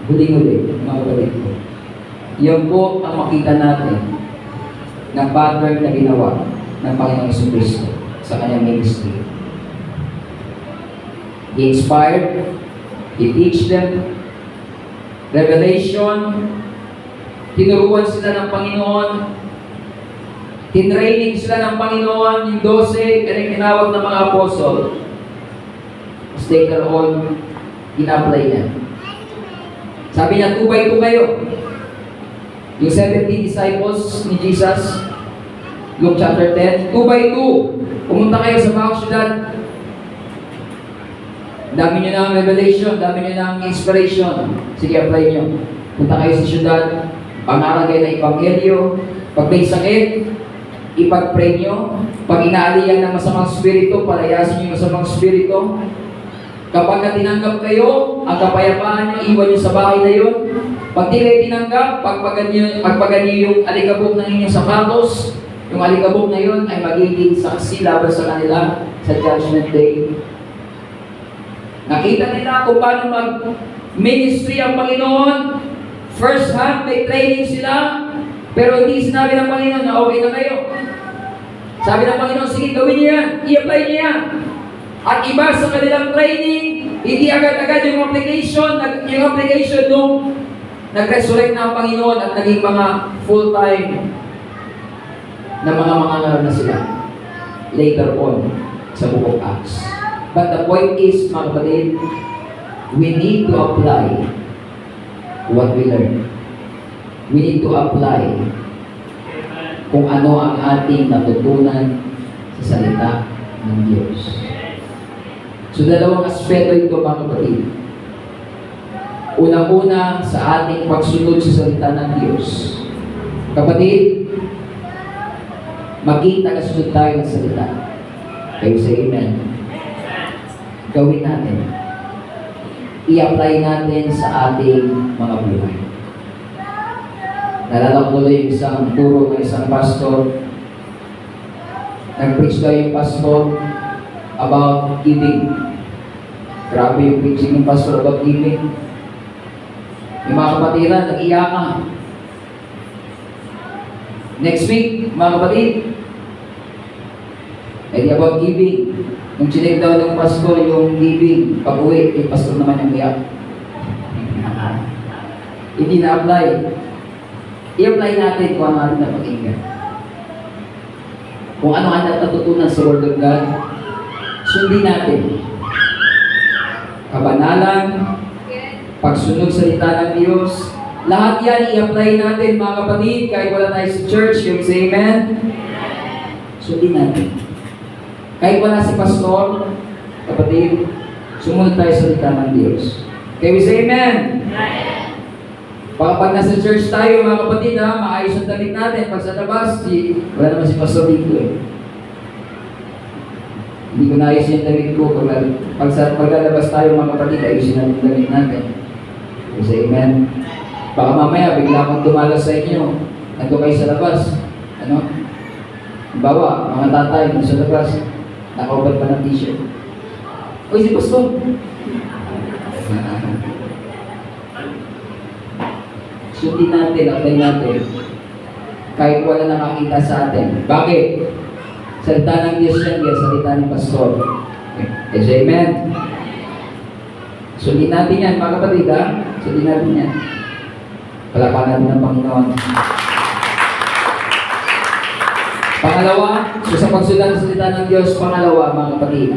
huli-huli, mga kapatid ko. Yan po ang makita natin ng pattern na ginawa ng Panginoong Jesucristo sa kanyang ministry. He inspired, He teach them, revelation, tinuruan sila ng Panginoon, tinraining sila ng Panginoon, yung 12, kanyang tinawag ng mga apostol. Mas later on, in-apply niya. Sabi niya, 2 by 2 kayo. Yung 70 disciples ni Jesus, Luke chapter 10, 2 by 2. Pumunta kayo sa mga syudad. Dami nyo ng revelation, dami nyo ng inspiration. Sige, apply nyo. Punta kayo sa syudad, pangaral kayo ng ebanghelyo. Pag may sakit, ipag-pray nyo. Pag inaaliyan ng masamang spirito, palayasin nyo yung masamang spirito. Kapag tinanggap kayo, ang kapayapaan nyo, iwan nyo sa bahay na yun. Pag di kayo tinanggap, pagpagan nyo yung alikabok ng inyong sapatos, yung alikabok na yun ay magiging saksi laban sa kanila sa Judgment Day. Nakita nila kung paano mag-ministry ang Panginoon. First hand, may training sila, pero hindi sinabi ng Panginoon na okay na kayo. Sabi ng Panginoon, sige, gawin niyo yan, i-apply niyo yan. At iba sa kanilang training, hindi agad-agad yung application nung nag-resurrect na ang Panginoon at naging mga full-time na mga mangangaral na sila later on sa Book of Acts. But the point is, mga kapatid, we need to apply what we learn. We need to apply kung ano ang ating natutunan sa salita ng Diyos. So, dalawang aspeto ito, mga kapatid. Unang-una, sa ating pagsunod sa salita ng Diyos. Kapatid, maging tagasunod tayo ng salita. Kayo sa amen. Gawin natin. I-apply natin sa ating mga buhay. Nalala ko tuloy yung isang turo ng isang pastor. Nag-preach daw yung pastor about giving. Grabe yung preaching ng pastor about giving. Yung mga kapatiran, nag-iyakan. Next week, mga kapatid, ay about giving. Nung chinig daw ng pastor yung giving, pag-uwi, yung pastor naman yung iyak. Hindi na-apply. I-apply natin kung ano natin na pakinggan. Kung ano ang natutunan sa Word of God, sundin natin. Kabanalan, pagsunod sa salita ng Diyos, lahat yan i-apply natin, mga kapatid, kahit wala tayo sa church, yung say amen, sundin natin. Kahit wala si pastor, kapatid, sumunod tayo sa salita ng Diyos. Can we say amen? Pag nasa church tayo, mga kapatid, maayos ang damit natin. Pag sa labas, wala naman si pastor dito eh. Hindi ko naayos yung damit ko. Paglalabas tayo mga kapatid, ayusin natin yung damit natin. Say amen. Baka mamaya, bigla akong tumalas sa inyo. Nandito kayo sa labas. Ano? Bawa, mga tatay, nandito sa labas. Nakaubad pa ng t-shirt. Uy, si Pastor. Sundin natin, apply natin. Kahit wala nakakita sa atin. Bakit? Salita ng Diyos yan, yan salita ni Pastor. Okay. Amen. Sundin natin yan, mga kapatid, ha? Sundin natin yan. Palapakan natin ng Panginoon. Pangalawa, so sa pagsunod ng salita ng Diyos, pangalawa, mga kapatid,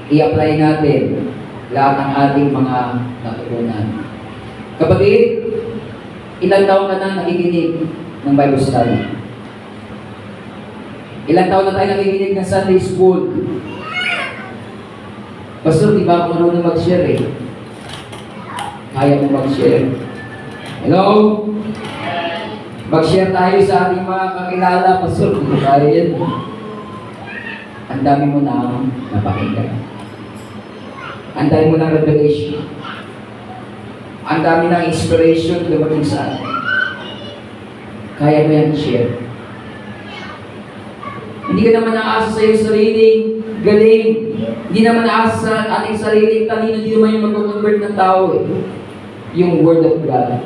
i-apply natin lahat ng ating mga natutunan. Kapatid, ilang taon ka na nakikinig ng Bible study? Ilang taon na tayo nakikinig ng Sunday School? Pastor, di ba ako marunong mag-share eh? Kaya mo mag-share. Hello? Mag-share tayo sa ating mga kakilala. Pastor, hindi tayo yan. Ang dami mo na napakinggan. Ang dami mo ng revelation. Ang dami ng inspiration dumating sa atin. Kaya mo yan i-share. Hindi ka naman naasa sa iyong sariling galing. Hindi naman naasa sa ating sariling talino. Hindi naman yung mag-convert ng tao eh. Yung Word of God.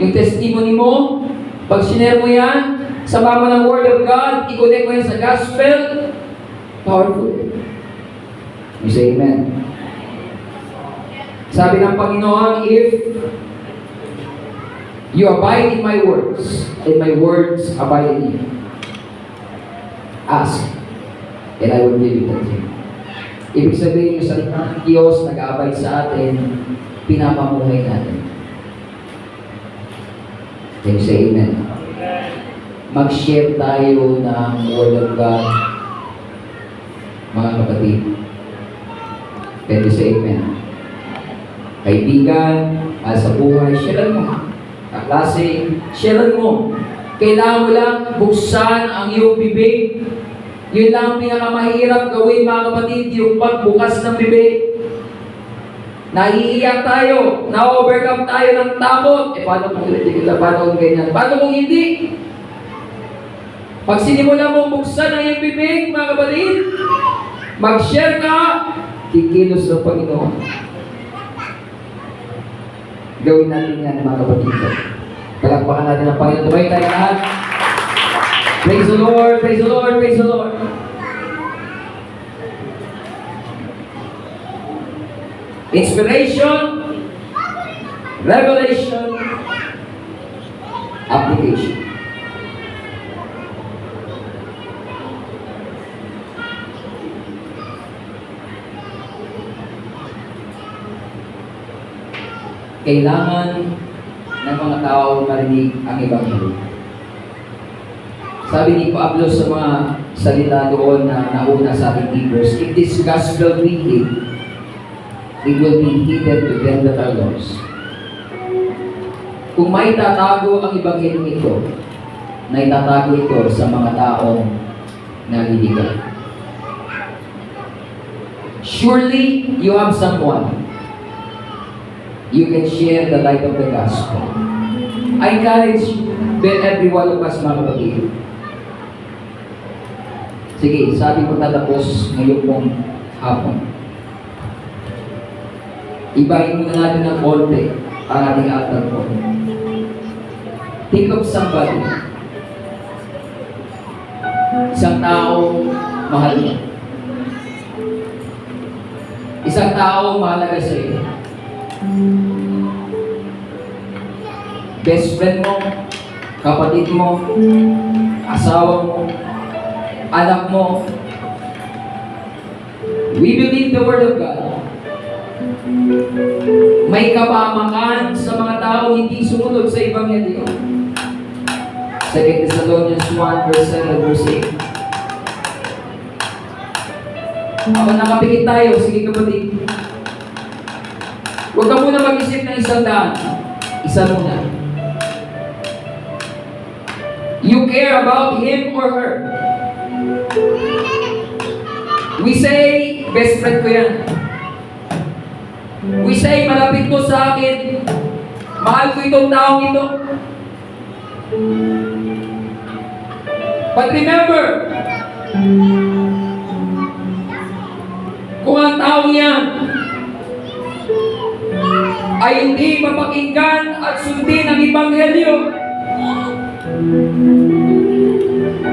Yung testimony mo, pag sinare mo yan, sama mo ng Word of God, i-connect mo yan sa Gospel, powerful. You say amen. Sabi ng Panginoon, if you abide in my words, and my words abide in you, ask, and I will give you the thing. Ibig sabihin yung salita ng Diyos, nag-aabay sa atin, pinapamuhay natin. Can you say amen? Mag-share tayo ng Word of God, mga kapatid. Can you say amen? Kaibigan, sa buhay, share mo. Kaklase, share mo. Kailangan mo lang buksan ang iyong bibig. Yun lang ang pinakamahirap gawin, mga kapatid, yung pagbukas ng bibig. Naiiyak tayo, na-overcome tayo ng takot. Paano kung ridicule? Paano kung ganyan? Paano kung hindi? Pag sinimula mong buksan ang iyong bibig, mga kapatid, mag-share ka, kikilos ng Panginoon. Gawin natin yan, mga kapatid. Palakpakan natin ang Panginoon. Tumayo tayo lahat. Praise the Lord, praise the Lord, praise the Lord. Inspiration, revelation, application. Kailangan ng mga tao marinig ang Ebanghelyo. Sabi ni Pablo sa mga salita doon na nauna sa ating Hebrews, if this gospel be hid, it will be hidden to them that are lost. Kung may tatago ang Ebanghelyo ito, na itatago ito sa mga taong naliligaw. Surely, you have someone you can share the light of the gospel. I encourage every one of us, mga kapatid. Sige, sabi ko tatapos ngayon pong hapon. Ibahin muna natin ng konti ang ating altar po. Think of somebody. Isang taong mahal mo. Isang taong mahalaga sa iyo. Best friend mo, kapatid mo, asawa mo, anak mo. We believe the Word of God. May kapamakan sa mga tao hindi sumunod sa Ebanghelyo. 2 Thessalonians 1 verse 7 verse 8. Ako nakapikit tayo, sige kapatid. Huwag ka muna mag-isip ng isang daan. Isa muna. You care about him or her. We say, best friend ko yan. We say, malapit ko sa akin. Mahal ko itong taong ito. But remember, kung ang taong yan ay hindi mapakinggan at sundin ang Ebanghelyo,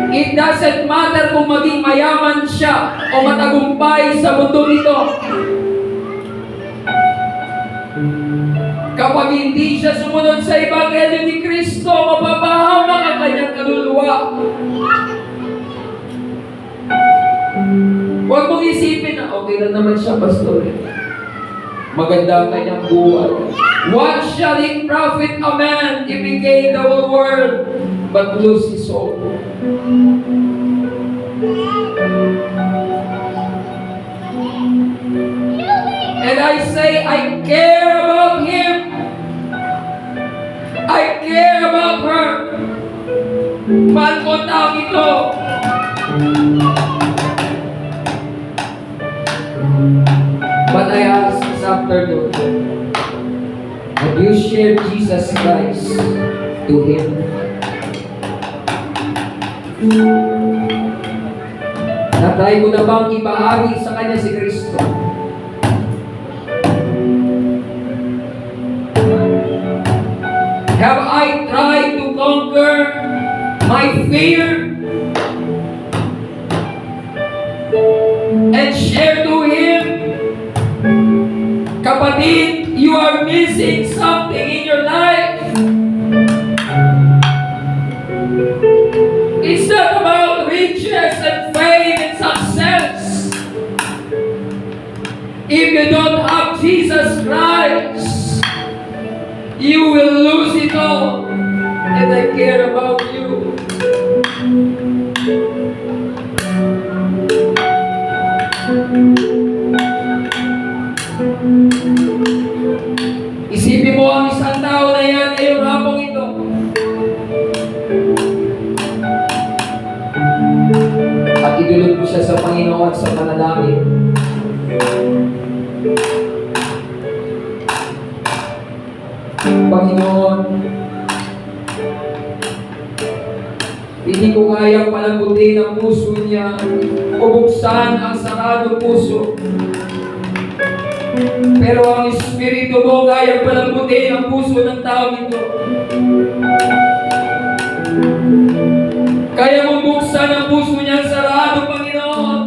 it doesn't matter kung maging mayaman siya o matagumpay sa mundo nito. Kapag hindi siya sumunod sa Ebanghelyo ni Kristo, mapapahamak ang kanyang kaluluwa. Huwag mong isipin na okay na naman siya, pastor. Maganda ang kanyang buhay. What shall it profit a man if he gain the whole world but lose his soul? And I say, I care about him. I care about her. Mahal ko ang taong ito. But I ask this afternoon, have you shared Jesus Christ to him? Natry mo na bang ibahagi sa kanya si Kristo? Have I tried to conquer my fear and share to him? Kapatid, you are missing something in your life. It's not about riches and fame and success. If you don't have Jesus Christ, you will lose it all. And I care about you. Isipin mo ang isang tao na yan ngayong hapong ito. At idulog mo siya sa Panginoon sa panalangin. Panginoon, hindi ko kayang palagutin ang puso niya o buksan ang saradong puso. Pero ang Espiritu mo kayang palagutin ang puso ng tao ito. Kaya mong buksan ang puso niya sarado, Panginoon.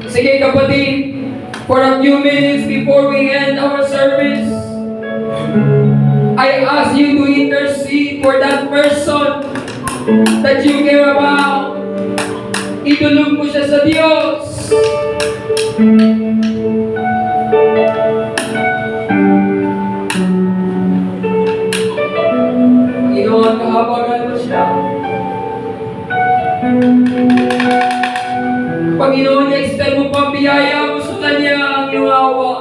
Sige kapatid, for a few minutes before we end our service, I ask you to intercede for that person that you care about. Idulog mo siya sa Diyos. Panginoon, kahabagan mo siya. Panginoon, i-extend mo pang biyaya mo sa kanya ang iyong awa.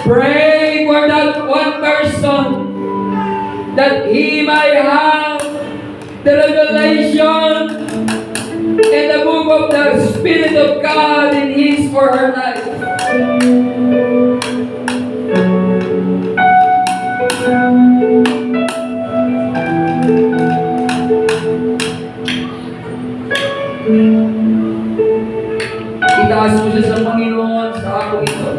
Pray for that one person that he might have the revelation and the move of the Spirit of God in his or her life. Itaas mo siya sa Panginoon sa ako ito.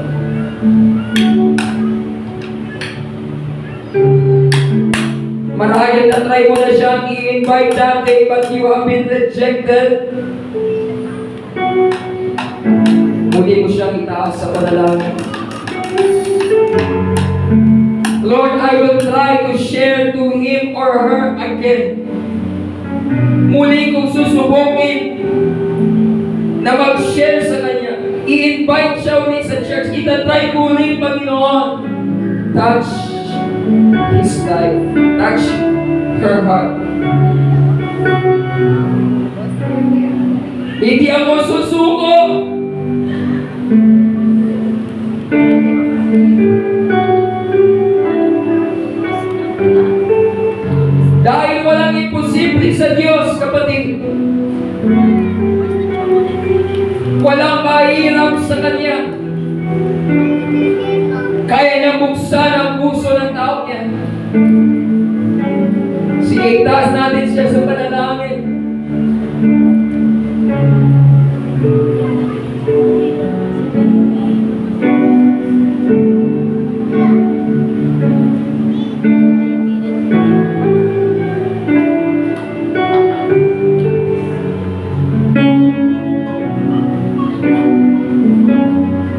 Marahil na-try mo na siyang i-invite dati but you have been rejected. Muli mo siyang itaas sa panalangin. Lord, I will try to share to him or her again. Muli kong susubukin na mag-share sa kanya. I-invite siya ulit sa church. Itatry ko ulit, Panginoon. Touch his life. Touch her heart. Hindi ako susuko. mahirap sa Kanya. Kaya niya buksan ang puso ng tao niya. Sige, itaas natin siya sa panalangin.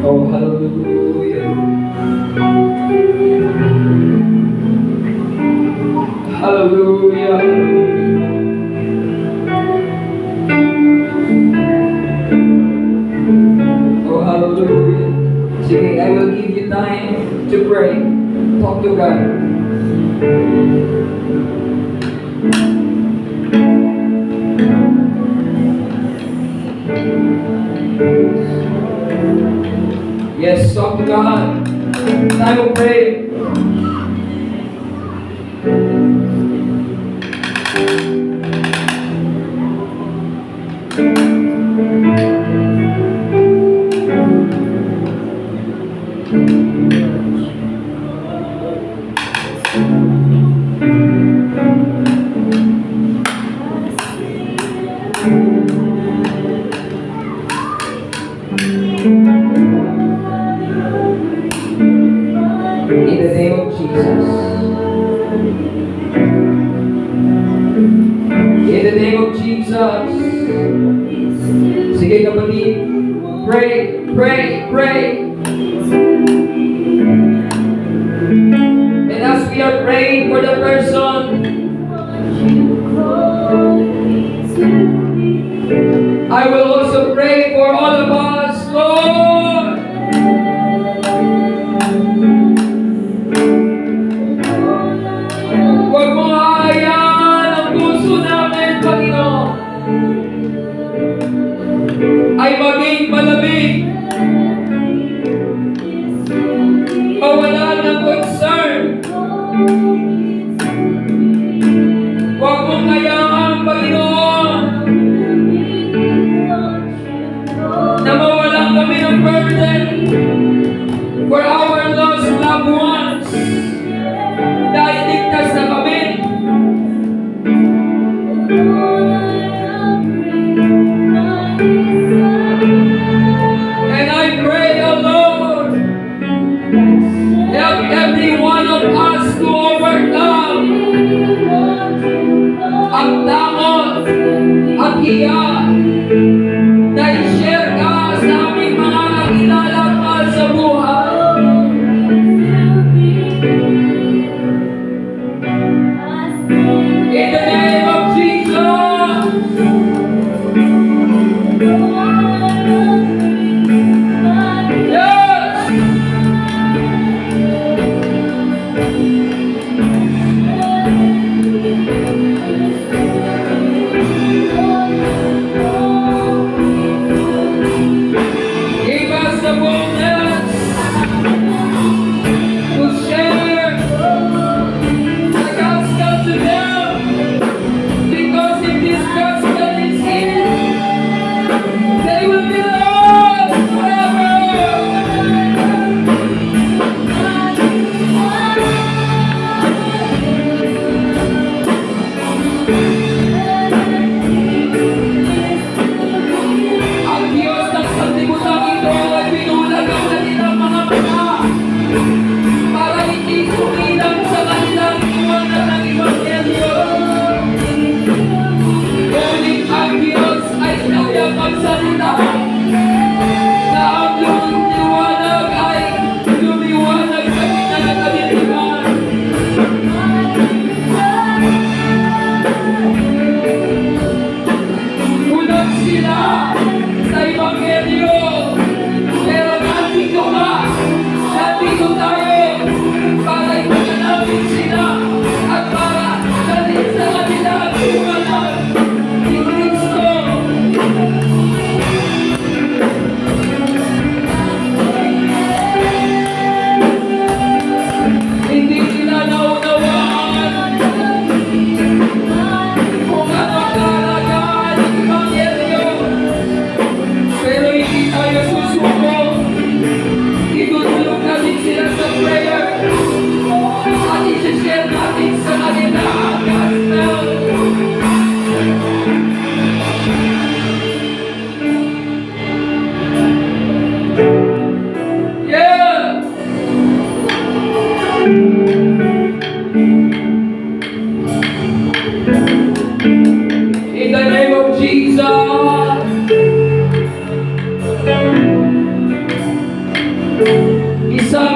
Oh, hallelujah. Hallelujah. Oh, hallelujah. Sige, I will give you time to pray. Talk to God. Yes, talk to God. Time of prayer. In the name of Jesus. In the name of Jesus. Sige kapatid, pray, pray, pray. And as we are praying for the person, I will also pray for all of us, Lord. Huwag mo hayaan ang puso namin, Panginoon, ay maging malamig. Mawala ng concern. Huwag mong hayaan, Panginoon, na mawalan kami ng burden for our lost loved ones. Dahil ligtas na kami. And I pray, O Lord, help every one of us to overcome ang takot at hiya na i-share ka sa aming mga kakilala at mahal sa buhay. In the name of Jesus. Yes. Give us the boldness to share the gospel to them, because if this gospel is here, they will be lost forever. Ang Diyos ng sanlibutan ito ay binulag ang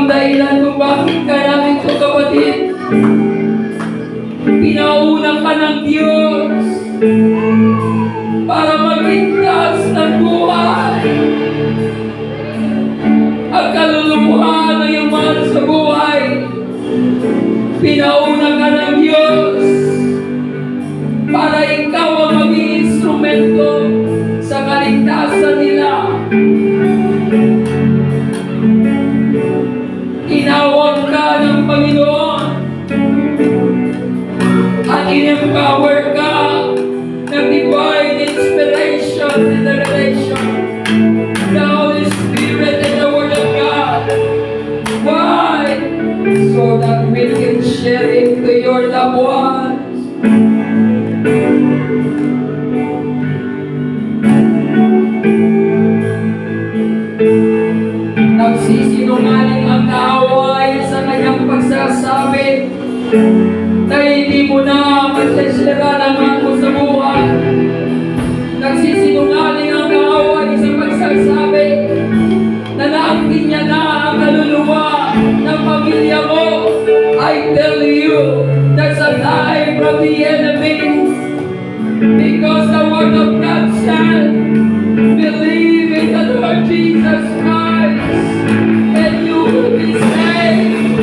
dahilan kung bakit ka namin ito, kapatid. Pinauna ka ng Diyos para magligtas ng buhay. Ang kaluluwa ng iyong mahal sa buhay, pinauna ka ng Diyos para ikaw ang maging instrumento sa kaligtasan nila. Tinawag ka ng Panginoon at in-empower ka ng divine inspiration and revelation, the Holy Spirit and the Word of God. Why? So that we can share it to your loved ones. Nagsisinungaling ang kaaway sa kanyang pagsasabi na hindi mo na masasira naman mo sa buhay. Nagsisinungaling ang kaaway sa pagsasabi na naangkin niya na ang kaluluwa ng pamilya mo. I tell you, that's a lie from the enemy. Because the Word of God said, believe in the Lord Jesus Christ, and you will be saved,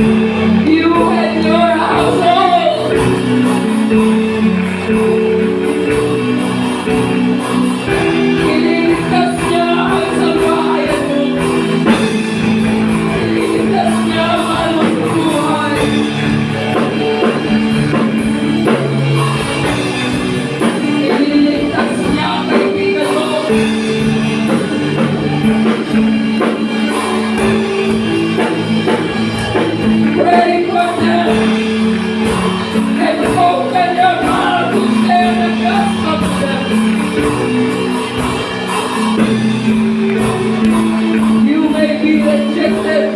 you and your household. Ililigtas niya ang sambahayan mo. Ililigtas niya ang anong buhay. Ililigtas niya ang kaibigan mo. Pray for them and open your heart to share the gospel to them. You may be rejected,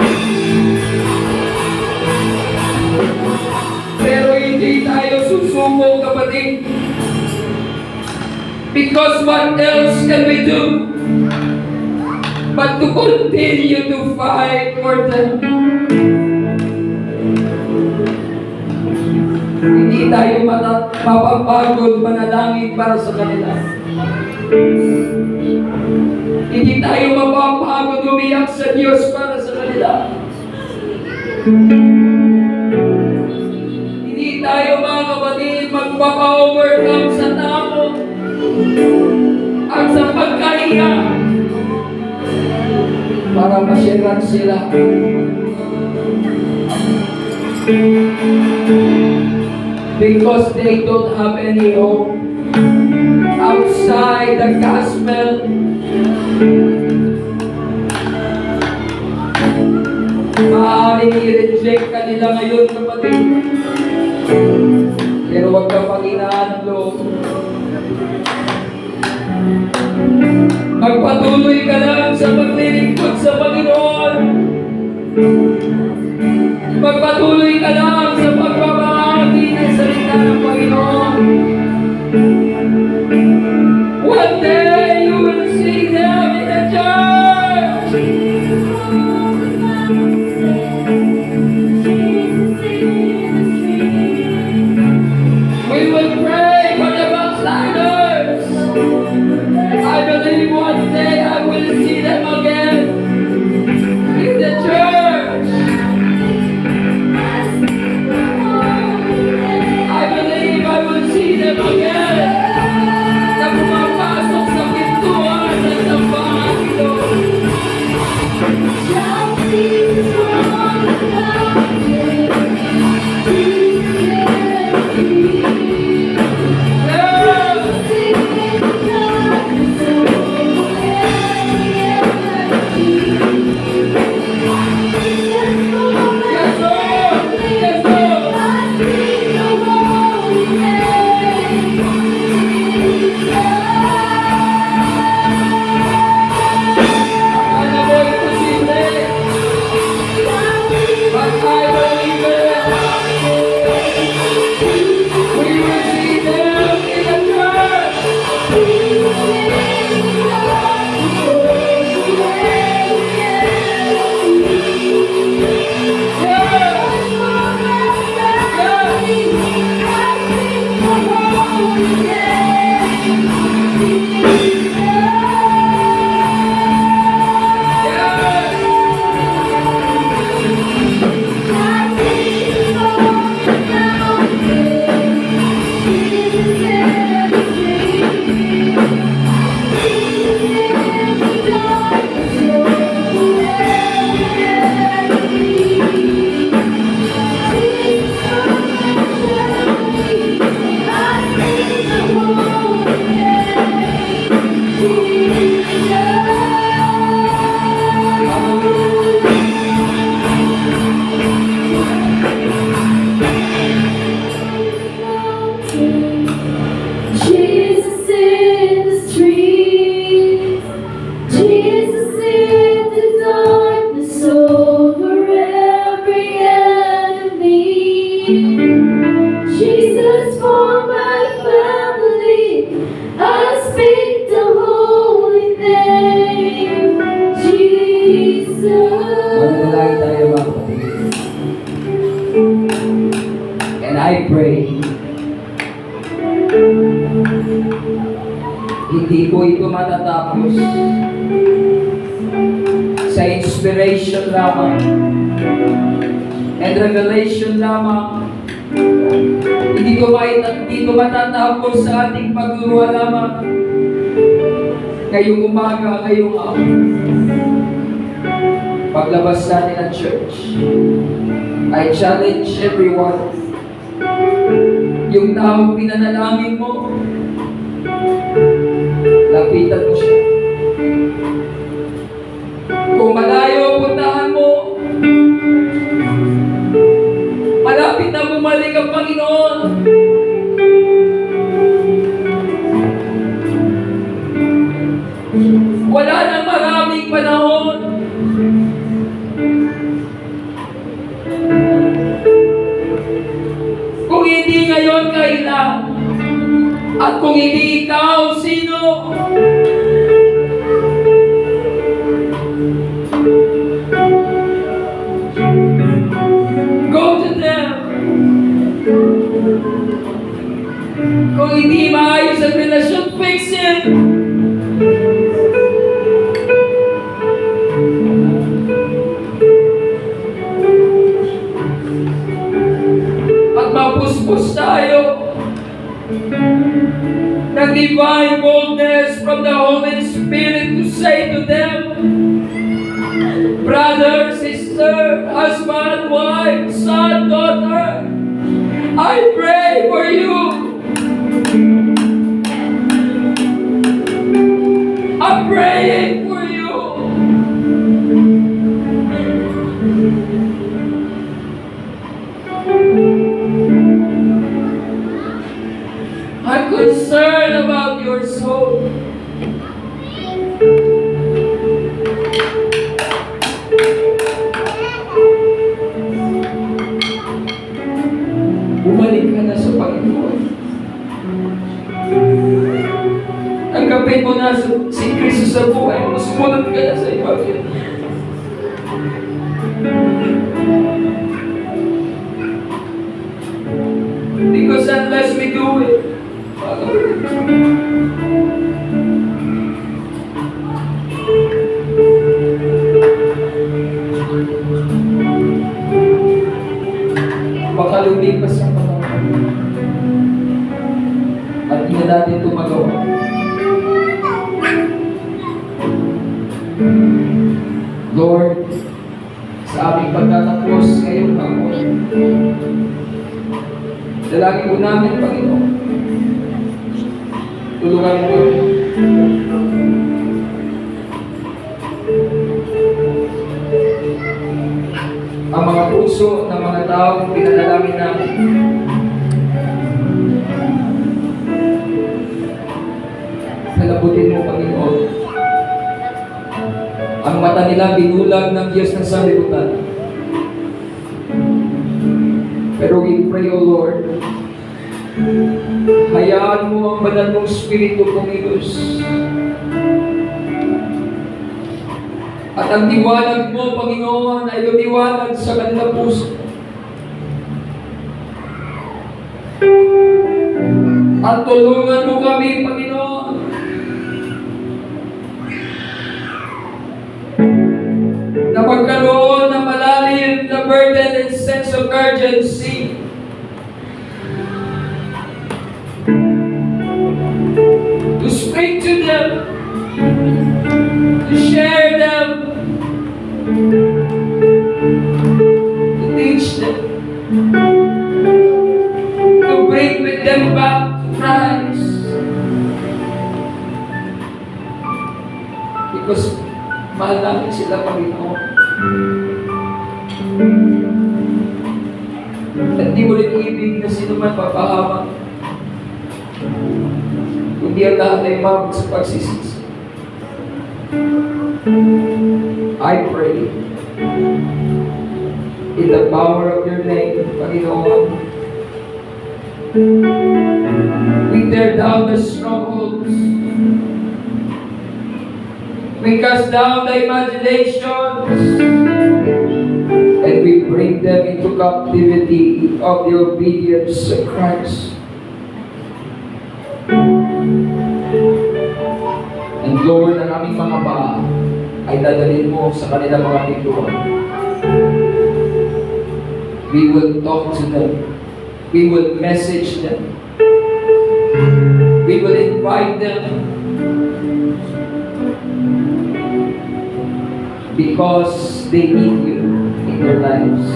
pero hindi tayo susuko, kapatid. Because what else can we do but to continue to fight for them? Hindi tayo mapapagod manalangin para sa kanila. Hindi tayo mapapagod umiyak sa Diyos para sa kanila. Hindi tayo, mga kapatid, magpapa-overcome sa takot at sa pagkahiya para masyaran sila. Because they don't have any hope outside the gospel. Maaaring i-reject ka nila ngayon, kapatid. Pero huwag ka panghinaan ng loob. Magpatuloy ka lang sa paglilingkod sa Panginoon. Magpatuloy ka lang sa pagbabahagi ng salita ng Panginoon. One day you will see them in the church. We will pray for the backsliders. I believe one day I will see them again. inspiration lamang and revelation lamang. Hindi ko matatapos sa ating pagluwa lamang ngayong umaga, ngayong araw. Paglabas natin ng church, I challenge everyone, yung taong pinanalangin mo, lapitan mo siya. Kung malayo puntahan mo, malapit na bumalik ang Panginoon. Wala nang maraming panahon. Kung hindi ngayon, kailan? At kung hindi ikaw, sino? Go to them. Kung hindi maayos ang relasyon, fix it. At mapuspos tayo ng divine boldness from the Holy Spirit to say to them, brother, sister, husband, wife, son, daughter, I pray for you. I'm praying for you. I'm concerned about your soul. Bumalik ka na sa Panginoon. Tanggapin mo na si Kristo sa buhay mo. Sumunod ka na sa Ebanghelyo. Because unless we do it, baka lumipas ang panahon at hindi na natin ito magawa. Lord, sa aming pagtatapos ngayong hapon, dalangin po namin, Panginoon, tulungan mo ang mga puso ng mga taong pinanalangin namin. Palabutin mo, Panginoon, ang mata nila binulag ng Diyos ng sanlibutan. Pero we pray, O Lord, hayaan mo ang banal mong Espiritu kumilos. At ang liwanag mo, Panginoon, ay lumiwanag sa kanilang puso. At tulungan mo kami, Panginoon, na magkaroon ng malalim na burden and sense of urgency to speak to them, to share them, to teach them, to bring with them back to Christ. Because mahal namin sila, Panginoon. At di mo rin ibig na sino man papahamak, kundi ang lahat ay mabot sa pagsisisi. I pray in the power of your name, Panginoon. We tear down the strongholds. We cast down the imaginations and we bring them into captivity of the obedience of Christ. And Lord, ang aming mga paa ay dadalhin mo sa kanilang mga pintuan. We will talk to them. We will message them. We will invite them. Because they need you in their lives.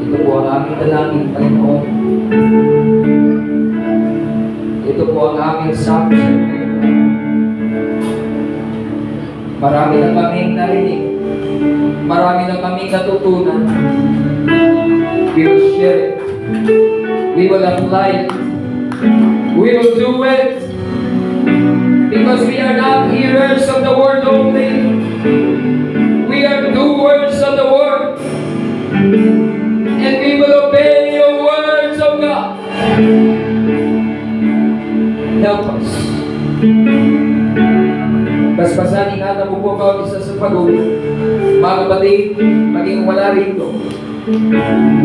Ito po ang aming dalangin, Panginoon. Ito po ang aming sabi sa inyo. Marami na kaming narinig. Marami na kaming natutunan. We will share it. We will apply it. We will do it. Because we are not hearers of the word only. We are doers of the word. And we will obey your words, O God. Help us. Basbasan ingatan mo po bawat isa sa pag-uwi. Mga kapatid, maging wala rito.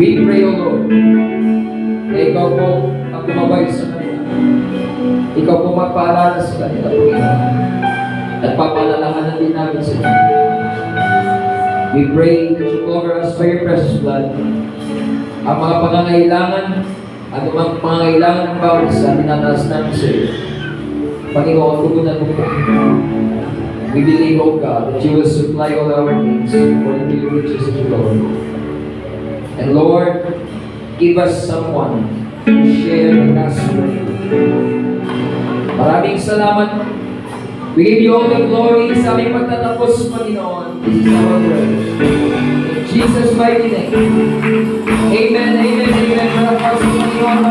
We pray, O Lord, na ikaw po ang gumabay sa kanila. Ikaw po magpaalala sa kanila, Panginoon. At papaalalahanan din namin sa kanila. We pray that you cover us by your precious blood. Ang mga pangangailangan at mga pangangailangan ng bawat isa, tinataas namin sa iyo. Panginoon, tugunan mo po. We believe, O God, that you will supply all our needs according to your riches and glory. And Lord, give us someone to share the gospel. Maraming salamat. We give you all the glory sa aming pagtatapos, Panginoon. This is our prayer. In Jesus' mighty name. Amen, amen, amen. Para sa Panginoon,